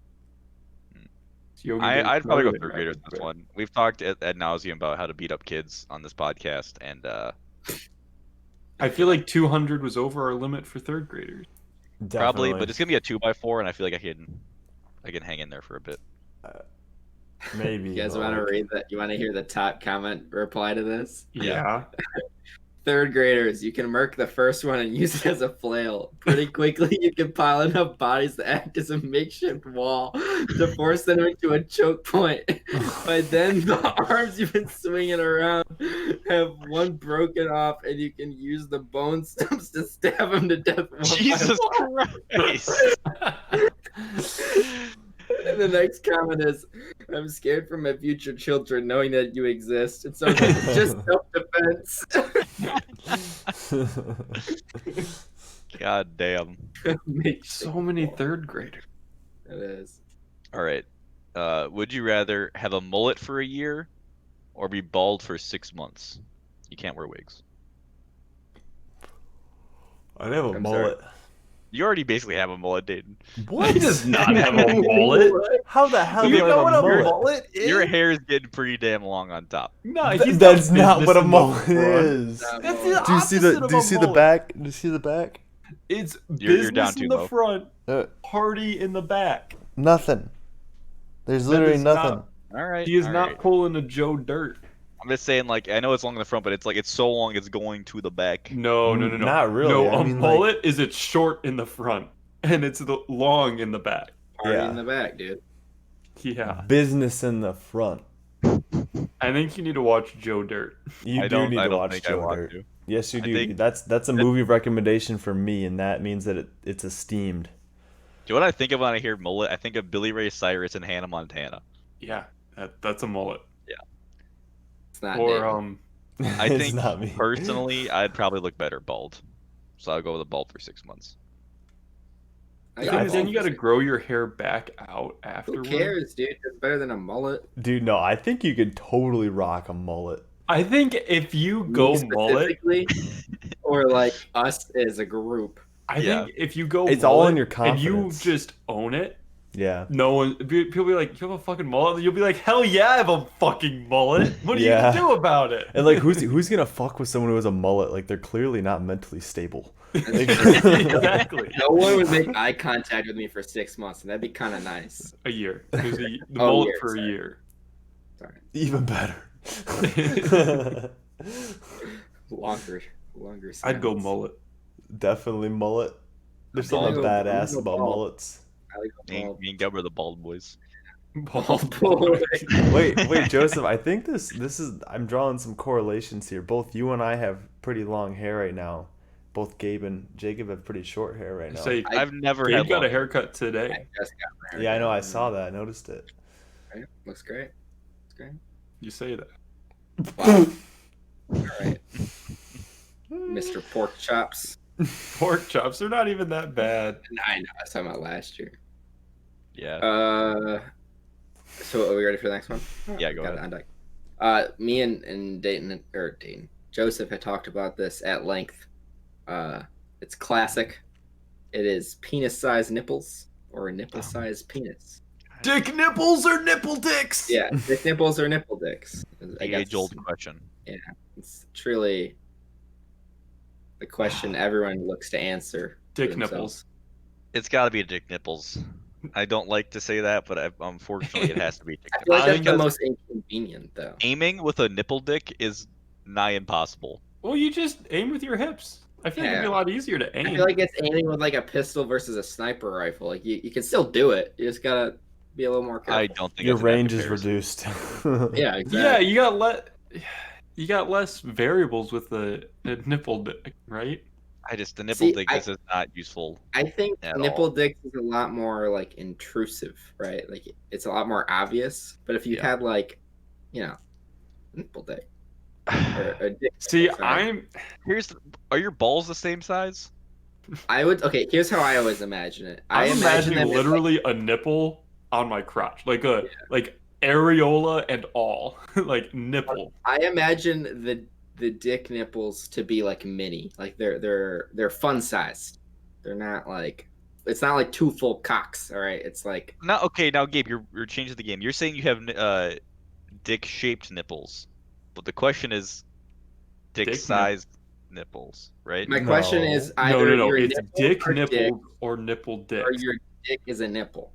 Yogi Bear's I'd probably go smarter than third graders Yogi on this Bear. one. We've talked ad nauseum about how to beat up kids on this podcast, and I feel like 200 was over our limit for third graders. Probably, Definitely. but it's gonna be a 2x4, and I feel like I can hang in there for a bit. Maybe. You guys but, want to like, read that? You want to hear the top comment reply to this? Yeah. Third graders, you can murk the first one and use it as a flail. Pretty quickly, you can pile enough bodies to act as a makeshift wall to force them into a choke point. By then, the arms you've been swinging around have one broken off, and you can use the bone stumps to stab them to death one Jesus by one. Christ! And the next comment is, I'm scared for my future children knowing that you exist. And so this is just self-defense. God damn. So many third graders. It is. All right. Would you rather have a mullet for a year or be bald for 6 months? You can't wear wigs. I have a I'm mullet. You already basically have a mullet, Dayton. What? He does not have a mullet. How the hell You do I know have what a a mullet? mullet is? Your hair is getting pretty damn long on top. No, That's not what a mullet is. Not That's mullet. the Do you see the opposite of Do you a see the mullet. back? Do you see the back? It's You're down business too in the low. front, Uh, party in the back. nothing. There's That literally is nothing. All right. He is all not right. pulling a Joe Dirt. I'm just saying, like, I know it's long in the front, but it's like it's so long it's going to the back. No. Not really, No, I a mean, like- mullet is it's short in the front and it's the long in the back. Party Yeah. in the back, dude. Yeah. Business in the front. I think you need to watch Joe Dirt. You I do don't. need I to don't watch think I Joe want Dirt. to. Yes, you I do. think- dude. That's a movie recommendation for me, and that means that it's esteemed. Do you know what I think of when I hear mullet? I think of Billy Ray Cyrus and Hannah Montana. Yeah, that's a mullet. It's not Or Dayton. I It's think not me. personally, I'd probably look better bald. So I'll go with a bald for 6 months. I Yeah, got I Then bald you got to for- grow your hair back out Who afterward. cares, dude? It's better than a mullet. Dude, no, I think you could totally rock a mullet. I think if you go Me mullet, specifically, or like us as a group. I Yeah. think if you go It's all in mullet your and you confidence. just own it, Yeah. no one, people be like, you have a fucking mullet? You'll be like, hell yeah, I have a fucking mullet. What are Yeah. you gonna do about it? And like, who's gonna fuck with someone who has a mullet? Like, they're clearly not mentally stable. Exactly. No one would make eye contact with me for 6 months, and that'd be kind of nice. A year. There's the Oh, mullet year, for a sorry. year. Sorry, Even better. longer. I'd go silence. mullet. Definitely mullet. There's I'm something gonna go- badass I'm gonna go about bald. mullets. I like a bald. Me and Gub are the bald boys. Bald boy. Wait, Joseph. I think this is. I'm drawing some correlations here. Both you and I have pretty long hair right now. Both Gabe and Jacob have pretty short hair right now. Say, I've never Gabe had got a long- haircut today. I just got my hair Yeah, I know. I done. saw that. I noticed it. Right, looks great. Looks great. You say that. Wow. All right, Mr. Pork Chops. Pork chops are not even that bad. I know. I was talking about last year. Yeah. So are we ready for the next one? Yeah, go Got ahead. it on deck. Me and Dayton Joseph had talked about this at length. It's classic. It is penis-sized nipples or a nipple-sized penis. Dick nipples or nipple dicks? Yeah, dick nipples or nipple dicks. I guess Age-old question. it's truly the question everyone looks to answer. for Dick themselves. nipples. It's got to be dick nipples. I don't like to say that, but unfortunately, it has to be dick I feel like nipples. that's the Because most inconvenient, though. aiming with a nipple dick is nigh impossible. Well, you just aim with your hips. I feel like it'd be a Yeah. lot easier to aim. I feel like it's aiming with like a pistol versus a sniper rifle. Like you can still do it. You just gotta be a little more careful. I don't think Your it's a bad range is comparison. reduced. Yeah, Yeah, exactly. you got less variables with the nipple dick, right? The nipple See, dick is just not useful. I think At nipple all. dicks is a lot more like intrusive, right? Like it's a lot more obvious. But if you Yeah. had like, nipple dick or a dick. See, sorry. Are your balls the same size? I would. Okay, here's how I always imagine it. I I'm imagine imagining them as, like, literally a nipple on my crotch, like areola and all, like nipple. I imagine the dick nipples to be like mini, like they're fun sized. They're not like it's not like two full cocks. All right, it's like Now, okay, now Gabe, you're changing the game. You're saying you have dick-shaped nipples, but the question is, dick Dick size. nipples, right? My question is No. either No. your It's nipple dick or nipple or nipple dick. or your dick is a nipple.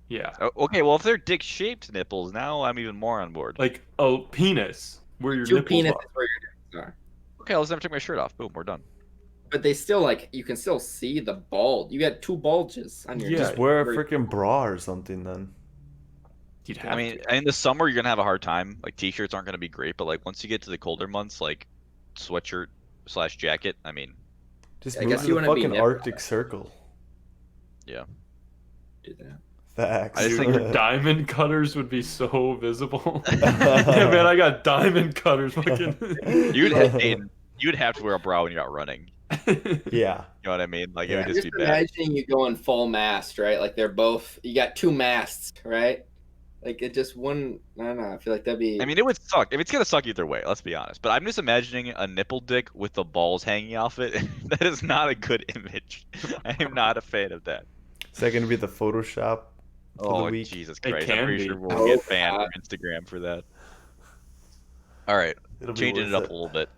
Yeah. Okay, well, if they're dick-shaped nipples, now I'm even more on board. Like a penis where your Two nipples penises are. where your nipples are. Okay, let's never take my shirt off. Boom, we're done. But they still like you can still see the bulge. You got two bulges on your Yeah. Just wear a where- freaking bra or something then. You'd I have mean, to. in the summer you're gonna have a hard time. Like t-shirts aren't gonna be great, but like once you get to the colder months, like sweatshirt / jacket. I mean, Just I move guess to you the wanna be fucking nipple. Arctic Circle. yeah. do that. Facts. I just Dude, think your diamond cutters would be so visible. Yeah, man, I got diamond cutters. Fucking. You'd have to wear a bra when you're out running. Yeah. You know what I mean? Like it Yeah. would I'm just just be bad. imagining you going full mast, right? Like they're both. You got two masts, right? Like it just wouldn't. I don't know. I feel like that'd be. I mean, it would suck. If it's gonna suck either way, let's be honest. But I'm just imagining a nipple dick with the balls hanging off it. That is not a good image. I am not a fan of that. Is that going to be the Photoshop for Oh the week? Jesus It Christ! can I'm pretty be. sure we'll Oh, get banned God. from Instagram for that. All right, It'll be changing it worth up a little bit.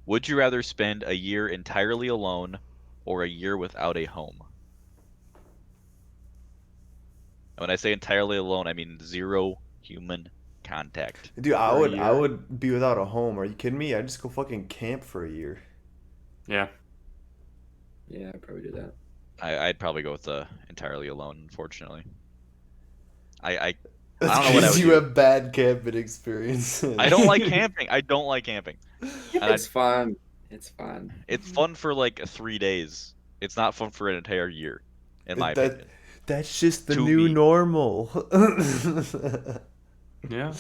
Would you rather spend a year entirely alone or a year without a home? And when I say entirely alone, I mean zero human contact. Dude, I For a would year? be without a home. Are you kidding me? I'd just go fucking camp for a year. Yeah. Yeah, I'd probably do that. I'd probably go with the entirely alone, unfortunately. I That's don't know what I 'cause would you do. have bad camping experiences. I don't like camping. I don't like camping. And It's fun. It's fun. It's fun for like 3 days. It's not fun for an entire year, in my That- opinion. That's just the To new me. normal. Yeah.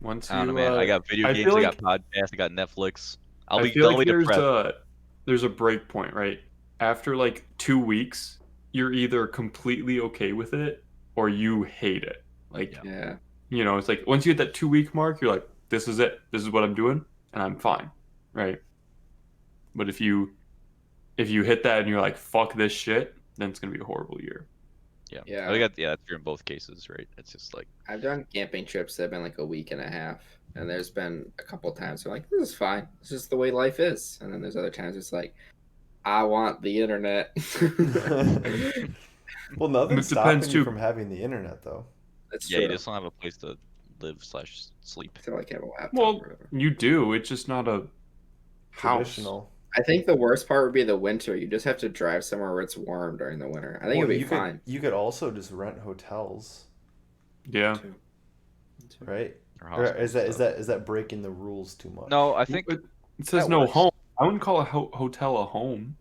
Once I don't know, you, man. I got video I games. feel I like- got podcasts. I got Netflix. I'll I be feel I'll like be depressed. there's a break point, right? After like 2 weeks, you're either completely okay with it or you hate it. Like, Yeah. it's like once you hit that 2 week mark, you're like, this is it. This is what I'm doing, and I'm fine, right? But if you hit that and you're like, fuck this shit, then it's gonna be a horrible year. Yeah. That's true in both cases, right? It's just like I've done camping trips that have been like a week and a half, and there's been a couple times where I'm like, this is fine. This is the way life is. And then there's other times it's like, I want the internet. Well, nothing's It stopping depends, you too. from having the internet, though. That's yeah, true. you just don't have a place to live / sleep. I feel like I have a laptop Well, or whatever. you do. It's just not a house. Traditional. I think the worst part would be the winter. You just have to drive somewhere where it's warm during the winter. I think Well, it'd be you fine. you could also just rent hotels, Yeah. Too. right? Or Or hospitals and stuff. is that breaking the rules too much? No, I think It says that no works. home. I wouldn't call a hotel a home.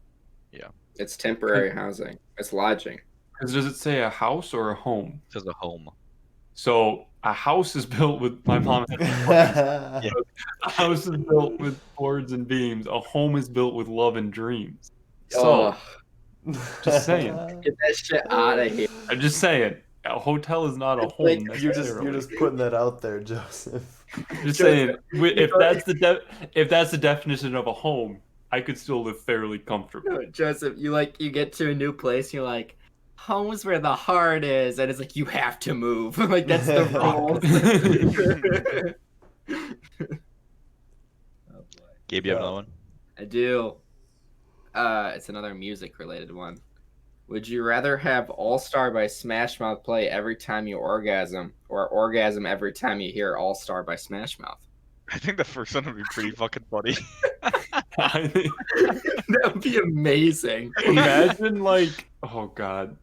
It's temporary housing. It's lodging. Because does it say a house or a home? it says a home. So a house is built with my mom. Yeah. A house is built with boards and beams. A home is built with love and dreams. So Oh, Just saying. get that shit out of here. I'm just saying, a hotel is not a It's home. like- You're necessarily. just putting that out there, Joseph. Just saying, if that's the definition of a home, I could still live fairly comfortably. No, Joseph, you get to a new place, you're like, home's where the heart is, and it's like you have to move. Like that's the rule. Oh boy. Gabe, you have Yeah. another one? I do. It's another music related one. Would you rather have All Star by Smash Mouth play every time you orgasm, or orgasm every time you hear All Star by Smash Mouth? I think the first one would be pretty fucking funny. I think- That would be amazing. Imagine like, oh god,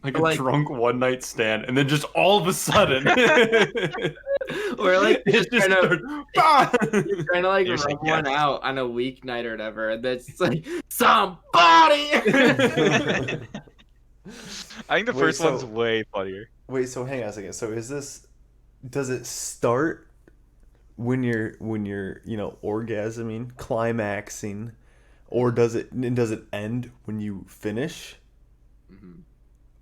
like a Like- drunk one night stand, and then just all of a sudden, Or like it just kind of- starts, bah! You're trying to like You're rub saying one yes. out on a weeknight or whatever, and that's just like somebody. I think the Wait, first one's so- way funnier. Wait, so hang on a second. So does it start when you're orgasming, climaxing, or does it end when you finish? Mhm.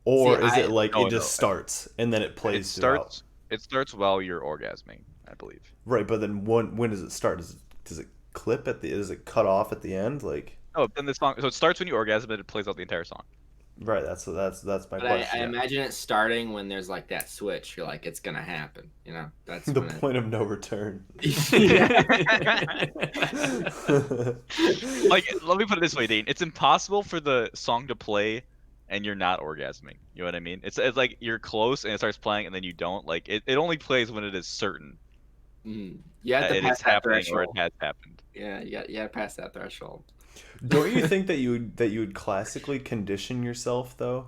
Or See, is it like no, it just no. starts and then it It plays throughout? starts while you're orgasming, I believe. Right, but then when does it start? Does it clip at the? Does it cut off at the end? Like, Oh, then the song. So it starts when you orgasm, and it plays out the entire song. Right. That's my But question. I Yeah. imagine it starting when there's like that switch. You're like, it's gonna happen. You know, that's The when point of no return. Like, let me put it this way, Dane. It's impossible for the song to play and you're not orgasming. You know what I mean? It's like you're close and it starts playing and then you don't. Like it only plays when it is certain You have to that it pass is that happening or it threshold. has happened. Yeah, you got to pass that threshold. Don't you think that you would classically condition yourself though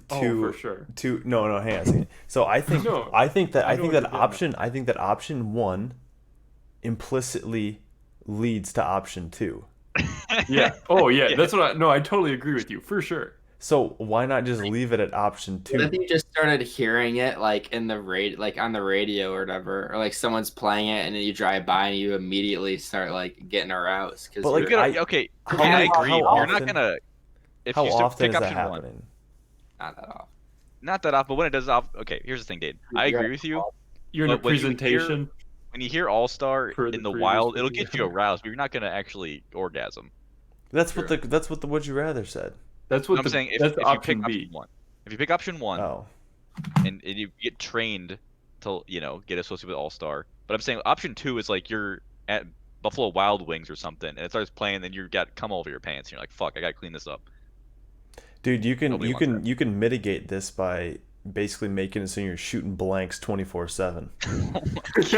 Oh, for to sure. no, hang on a second. So I think No, I think that I know what you're getting at. I think that option 1 implicitly leads to option 2. Yeah. Oh, yeah. Yeah. That's what I. No, I totally agree with you for sure. So why not just leave it at option What if 2? you just started hearing it like in the like on the radio or whatever, or like someone's playing it and then you drive by and you immediately start like getting aroused because But You're like you're gonna okay. how, Okay, I How agree. But you're not often gonna if how you often pick is that option 1. happening? not that off. Not that off, but when it does off. Okay, here's the thing, Dane. I agree with you. You're in a But when you presentation hear All Star per the in the previous wild, it'll get you video. aroused, but you're not gonna actually orgasm. That's True. what the would you rather said. That's what I'm saying that's if you option pick B. option 1, if you pick option 1 Oh. and you get trained to get associated with All Star, but I'm saying option 2 is like you're at Buffalo Wild Wings or something, and it starts playing, then you got come over your pants, and you're like, fuck, I gotta clean this up. Dude, Nobody wants that. you can mitigate this by basically making it so you're shooting blanks 24/7. Just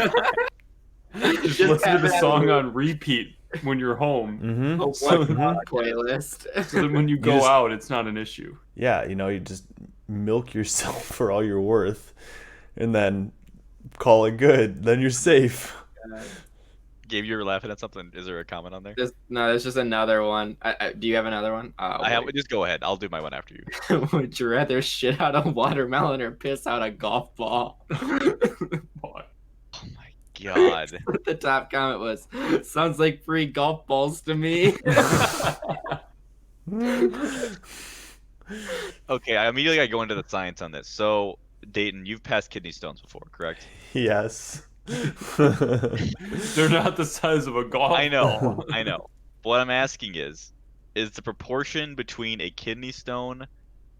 Just listen to have the that song loop. on repeat when you're home. Mhm. A So, one playlist. so that when you go just- out, it's not an issue. Yeah, you just milk yourself for all you're worth and then call it good. Then you're safe. Gabe, you were laughing at something. Is there a comment on there? No, there's just another one. Do you have another one? I have. Just go ahead. I'll do my one after you. Would you rather shit out a watermelon or piss out a golf ball? What? Oh my god. The top comment was, "Sounds like free golf balls to me." Okay, I immediately gotta go into the science on this. So, Dayton, you've passed kidney stones before, correct? Yes. They're not the size of a golf I know, ball. I know. What I'm asking is the proportion between a kidney stone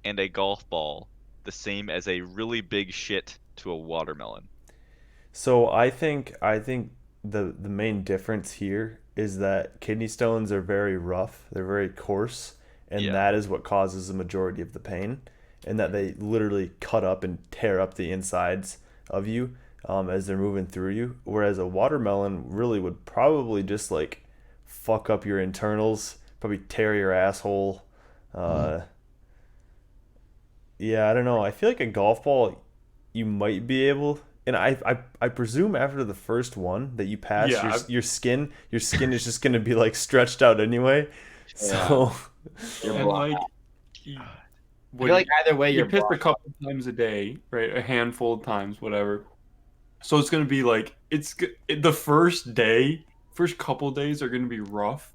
and a golf ball the same as a really big shit to a watermelon? So I think the main difference here is that kidney stones are very rough. They're very coarse, and Yeah. that is what causes the majority of the pain, and that they literally cut up and tear up the insides of you as they're moving through you. Whereas a watermelon really would probably just like fuck up your internals, probably tear your asshole. Yeah, I don't know. I feel like a golf ball, you might be able, and I presume after the first one that you pass, Yeah, your skin is just gonna be like stretched out anyway. So You're And blocked. like, I feel like either way, you you're piss a blocked. couple times a day, right? A handful of times, whatever. So it's gonna be like the first day, first couple days are gonna be rough.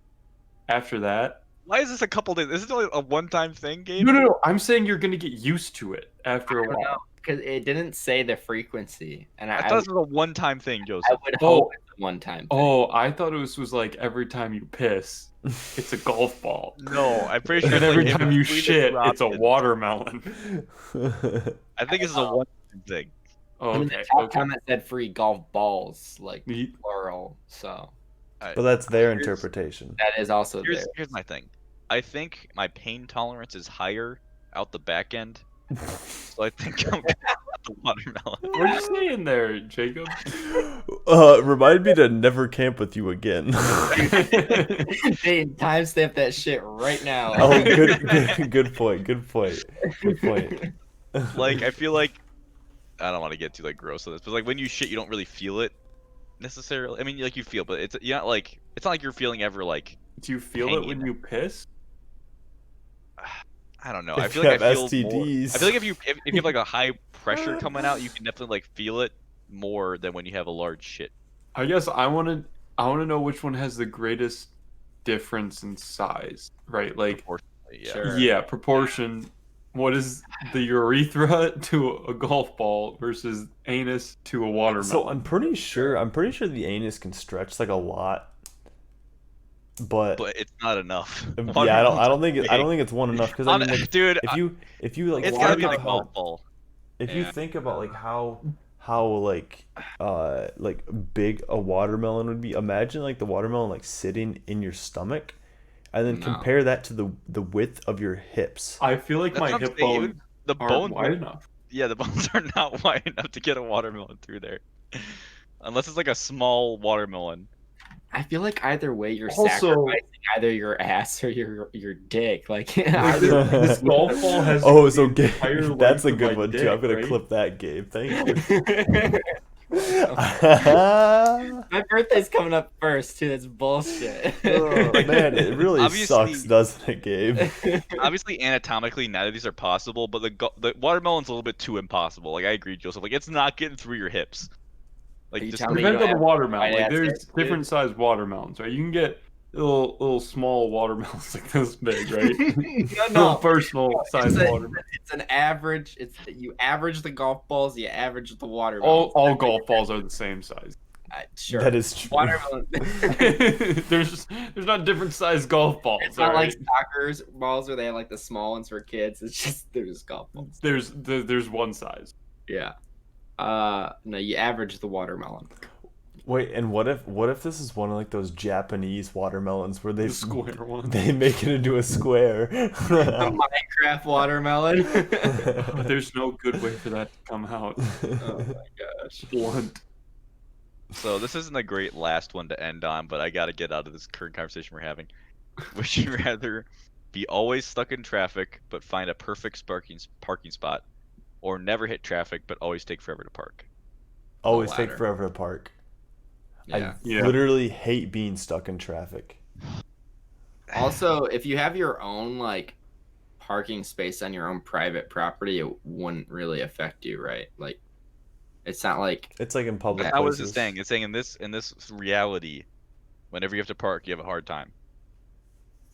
After that, Why is this a couple days? Is this only a one-time thing, Gabe? no. I'm saying you're gonna get used to it after a while. Because it didn't say the frequency, and I I thought this was a one-time thing, I Joseph. would Oh. hope it's a one-time thing. Oh, I thought it was like every time you piss, it's a golf ball. No, I'm pretty sure And it's every like time you between the shit, two it's a options. watermelon. I think this is a one-time thing. Oh, I mean, the okay. top Okay. comment said free golf balls, like Ye- plural. So but that's their Here's- interpretation. that is also there. Here's my thing. I think my pain tolerance is higher out the back end, so I think I'm gonna have the watermelon. What are you saying there, Jacob? Remind me to never camp with you again. Hey, timestamp that shit right now. Oh, good point. Good point. Good point. Like, I feel like I don't want to get too like gross with this, but like when you shit, you don't really feel it necessarily. I mean, like you feel, but it's not like you're feeling ever like Do you feel it Pain. when you piss? I don't know. I If feel you like I have feel more. STDs. I feel like if you have like a high pressure coming out, you can definitely like feel it more than when you have a large shit. I guess I want to know which one has the greatest difference in size, right? Like, Proportionally, yeah. Sure. yeah, proportion. What is the urethra to a golf ball versus anus to a watermelon? So I'm pretty sure the anus can stretch like a lot. but but it's not enough. yeah, Watermelons I are don't think big. it's one enough because I mean like Dude, if you like it's gotta think be the of golf how ball. if you Yeah. think about how like big a watermelon would be, imagine like the watermelon like sitting in your stomach, and then No. compare that to the width of your hips. I feel like That's my what I'm hip saying. bones The aren't bones wide are, enough. yeah, the bones are not wide enough to get a watermelon through there. Unless it's like a small watermelon. I feel like either way you're Also, sacrificing either your ass or your dick. Like like either way. this golf ball has Oh, the so entire Gabe, that's length a of good my one too. dick, I'm gonna right? clip that, Gabe. Thanks. My birthday's coming up first too. That's bullshit. Oh man, it really sucks, Obviously, doesn't it, Gabe? obviously, anatomically, neither of these are possible, but the watermelon's a little bit too impossible. Like I agree, Joseph. Like it's not getting through your hips. Are Like you just telling me you Depends don't on the have watermelon. white Like ass there's dick, different dude? sized watermelons, right? You can get little small watermelons like this big, right? No, Little no. personal size watermelon. It's an average. It's you average the golf balls, you average the watermelons. All golf balls are the same size. Sure. That is true. Watermelon. there's not different sized golf balls. It's not all like right? soccer's balls where they have like the small ones for kids. It's just they're just golf balls. There's one size. Yeah. No, you average the watermelon. Wait, and what if this is one of like those Japanese watermelons where The square one. they make it into a square? A Minecraft watermelon. There's no good way for that to come out. Oh my gosh. Blunt. so. This isn't a great last one to end on, but I got to get out of this current conversation we're having. Would you rather be always stuck in traffic but find a perfect parking spot, or never hit traffic but always take forever to park? Always take latter. forever to park. Yeah. I Yeah. literally hate being stuck in traffic. Also, if you have your own like parking space on your own private property, it wouldn't really affect you, right? Like, it's not like It's like in public How is it places. saying? It's saying in this reality, whenever you have to park, you have a hard time,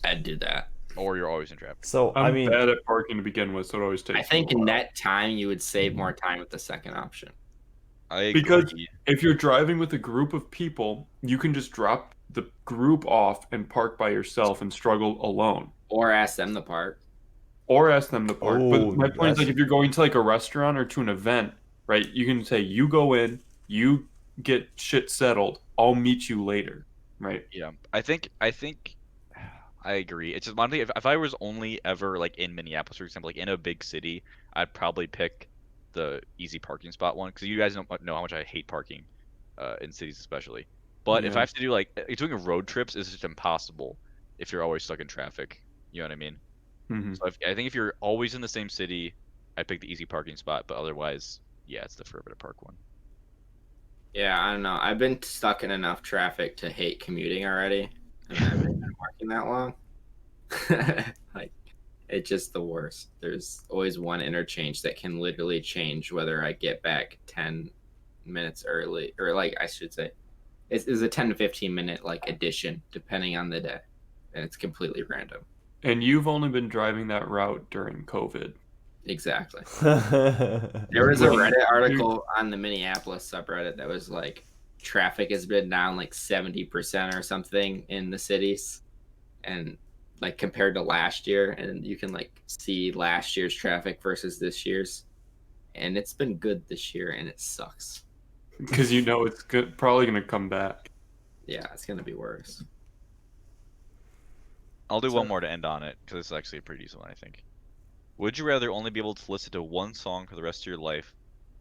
I'd do that. or you're always in traffic. So I'm I mean, bad at parking to begin with, so it always takes I think me a while. net time you would save more time with the second option. I agree. Because if you're driving with a group of people, you can just drop the group off and park by yourself and struggle alone. Or ask them to park. Or ask them to park. Oh, But my point is, that's- like, if you're going to like a restaurant or to an event, right, you can say, you go in, you get shit settled, I'll meet you later, right? Yeah, I think I agree. It's just one thing. If I was only ever like in Minneapolis, for example, like in a big city, I'd probably pick the easy parking spot one because you guys don't know how much I hate parking, in cities especially. But if Yeah. I have to do like doing road trips is just impossible if you're always stuck in traffic. You know what I mean? Mm-hmm. So I think if you're always in the same city, I pick the easy parking spot. But otherwise, yeah, it's the forever to park one. Yeah, I don't know. I've been stuck in enough traffic to hate commuting already, and I haven't been working that long. Like, it's just the worst. There's always one interchange that can literally change whether I get back 10 minutes early, or like I should say, it's a 10 to 15 minute like addition depending on the day, and it's completely random. And you've only been driving that route during COVID. Exactly. There was a Reddit article on the Minneapolis subreddit that was like, traffic has been down like 70% or something in the cities, and like compared to last year, and you can like see last year's traffic versus this year's, and it's been good this year, and it sucks. Because you know it's good, probably going to come back. Yeah, it's gonna be worse. I'll do So- one more to end on it because it's actually a pretty decent one, I think. Would you rather only be able to listen to one song for the rest of your life,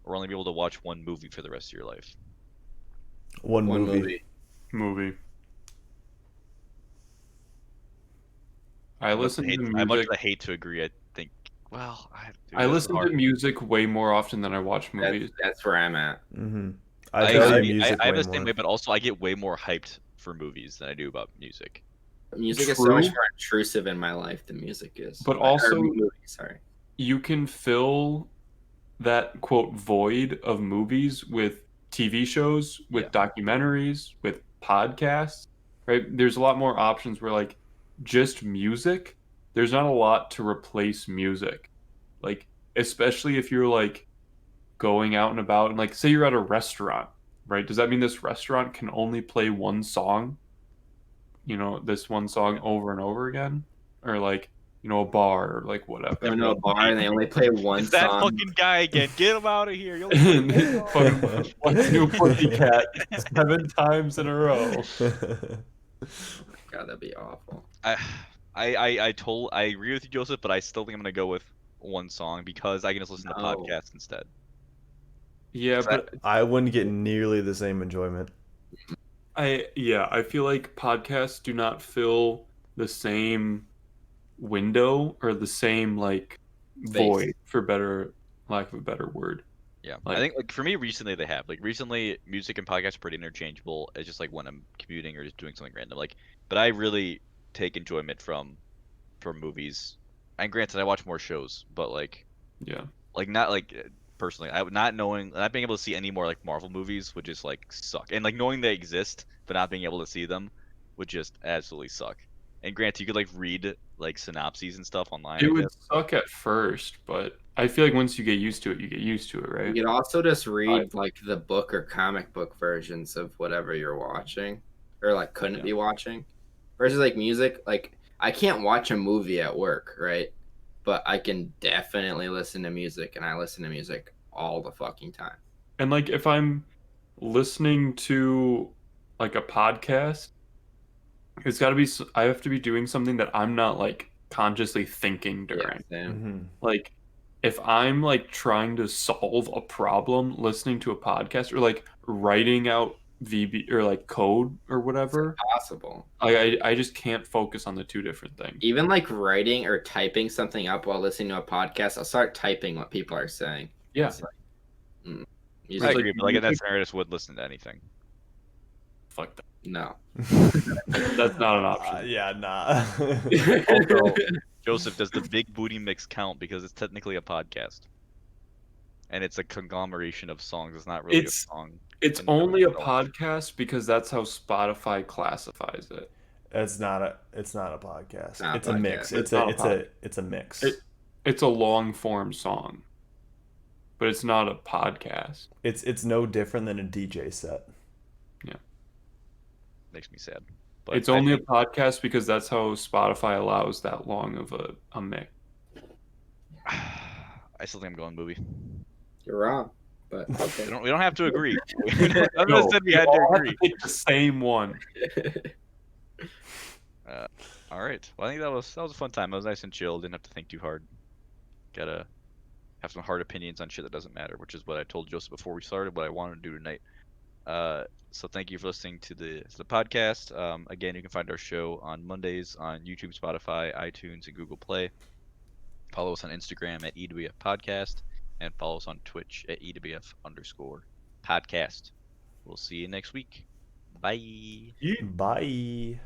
or only be able to watch one movie for the rest of your life? One One movie. Movie. I listen to I much music. I hate to agree. I think. Well, I listen to music way more often than I watch movies. That's where I'm at. Mm-hmm. I value agree. music I'm way the same more. way, but also I get way more hyped for movies than I do about music. Music is so True. much more intrusive in my life than music is. But Or also- movie, sorry. You can fill that quote void of movies with TV shows, with documentaries, with podcasts, right? There's a lot more options where like just music, there's not a lot to replace music. Like especially if you're like going out and about and like say you're at a restaurant, right? Does that mean this restaurant can only play one song? this one song over and over again, or like a bar or like whatever. Go to a bar and they only play one It's that song. fucking guy again. Get him out of here. You only play one song. Fucking What's New Pussycat 7 times in a row. God, that'd be awful. I agree with you, Joseph, but I still think I'm gonna go with one song because I can just listen to No. podcasts instead. Yeah, but I wouldn't get nearly the same enjoyment. I feel like podcasts do not fill the same window or the same like void, for lack of a better word. Yeah, Like- I think like for me recently they have like recently music and podcasts are pretty interchangeable. It's just like when I'm commuting or just doing something random. Like, but I really take enjoyment from movies. And granted, I watch more shows, but like Yeah. not like personally, not being able to see any more like Marvel movies would just like suck. And like knowing they exist but not being able to see them would just absolutely suck. And granted, you could like read like synopses and stuff online. It I would guess. suck at first, but I feel like once you get used to it, you get used to it, You right? could also just read like the book or comic book versions of whatever you're watching, or like couldn't be watching. Versus like music, like I can't watch a movie at work, right? But I can definitely listen to music, and I listen to music all the fucking time. And like if I'm listening to like a podcast, it's got to be I have to be doing something that I'm not like consciously thinking during. Yeah, same. Mm-hmm. Like if I'm like trying to solve a problem listening to a podcast or like writing out VB or like code or whatever, Possible. I just can't focus on the two different things. Even like writing or typing something up while listening to a podcast, I'll start typing what people are saying. Yeah. It's like, I music, agree, but like in that scenario, I just would listen to anything. Fuck that. no. That's not an option. Yeah, nah. Also, Joseph, does the Big Booty Mix count because it's technically a podcast, and it's a conglomeration of songs. It's not really a song. It's in only a itself. podcast because that's how Spotify classifies it. It's not a podcast. Not a It's a mix. podcast. It's a mix. It's a long form song, but it's not a podcast. It's no different than a DJ set. Makes me sad. But It's only a podcast because that's how Spotify allows that long of a mix. I still think I'm going movie. You're wrong. But okay. We don't have to agree. None of us said we had to all have agree. pick the same one. All right. Well, I think that was a fun time. It was nice and chill. Didn't have to think too hard. Gotta have some hard opinions on shit that doesn't matter, which is what I told Joseph before we started. What I wanted to do tonight. So thank you for listening to the podcast. Again, you can find our show on Mondays on YouTube, Spotify, iTunes, and Google Play. Follow us on Instagram at EWF Podcast, and follow us on Twitch at EWF_podcast. We'll see you next week. Bye. Bye.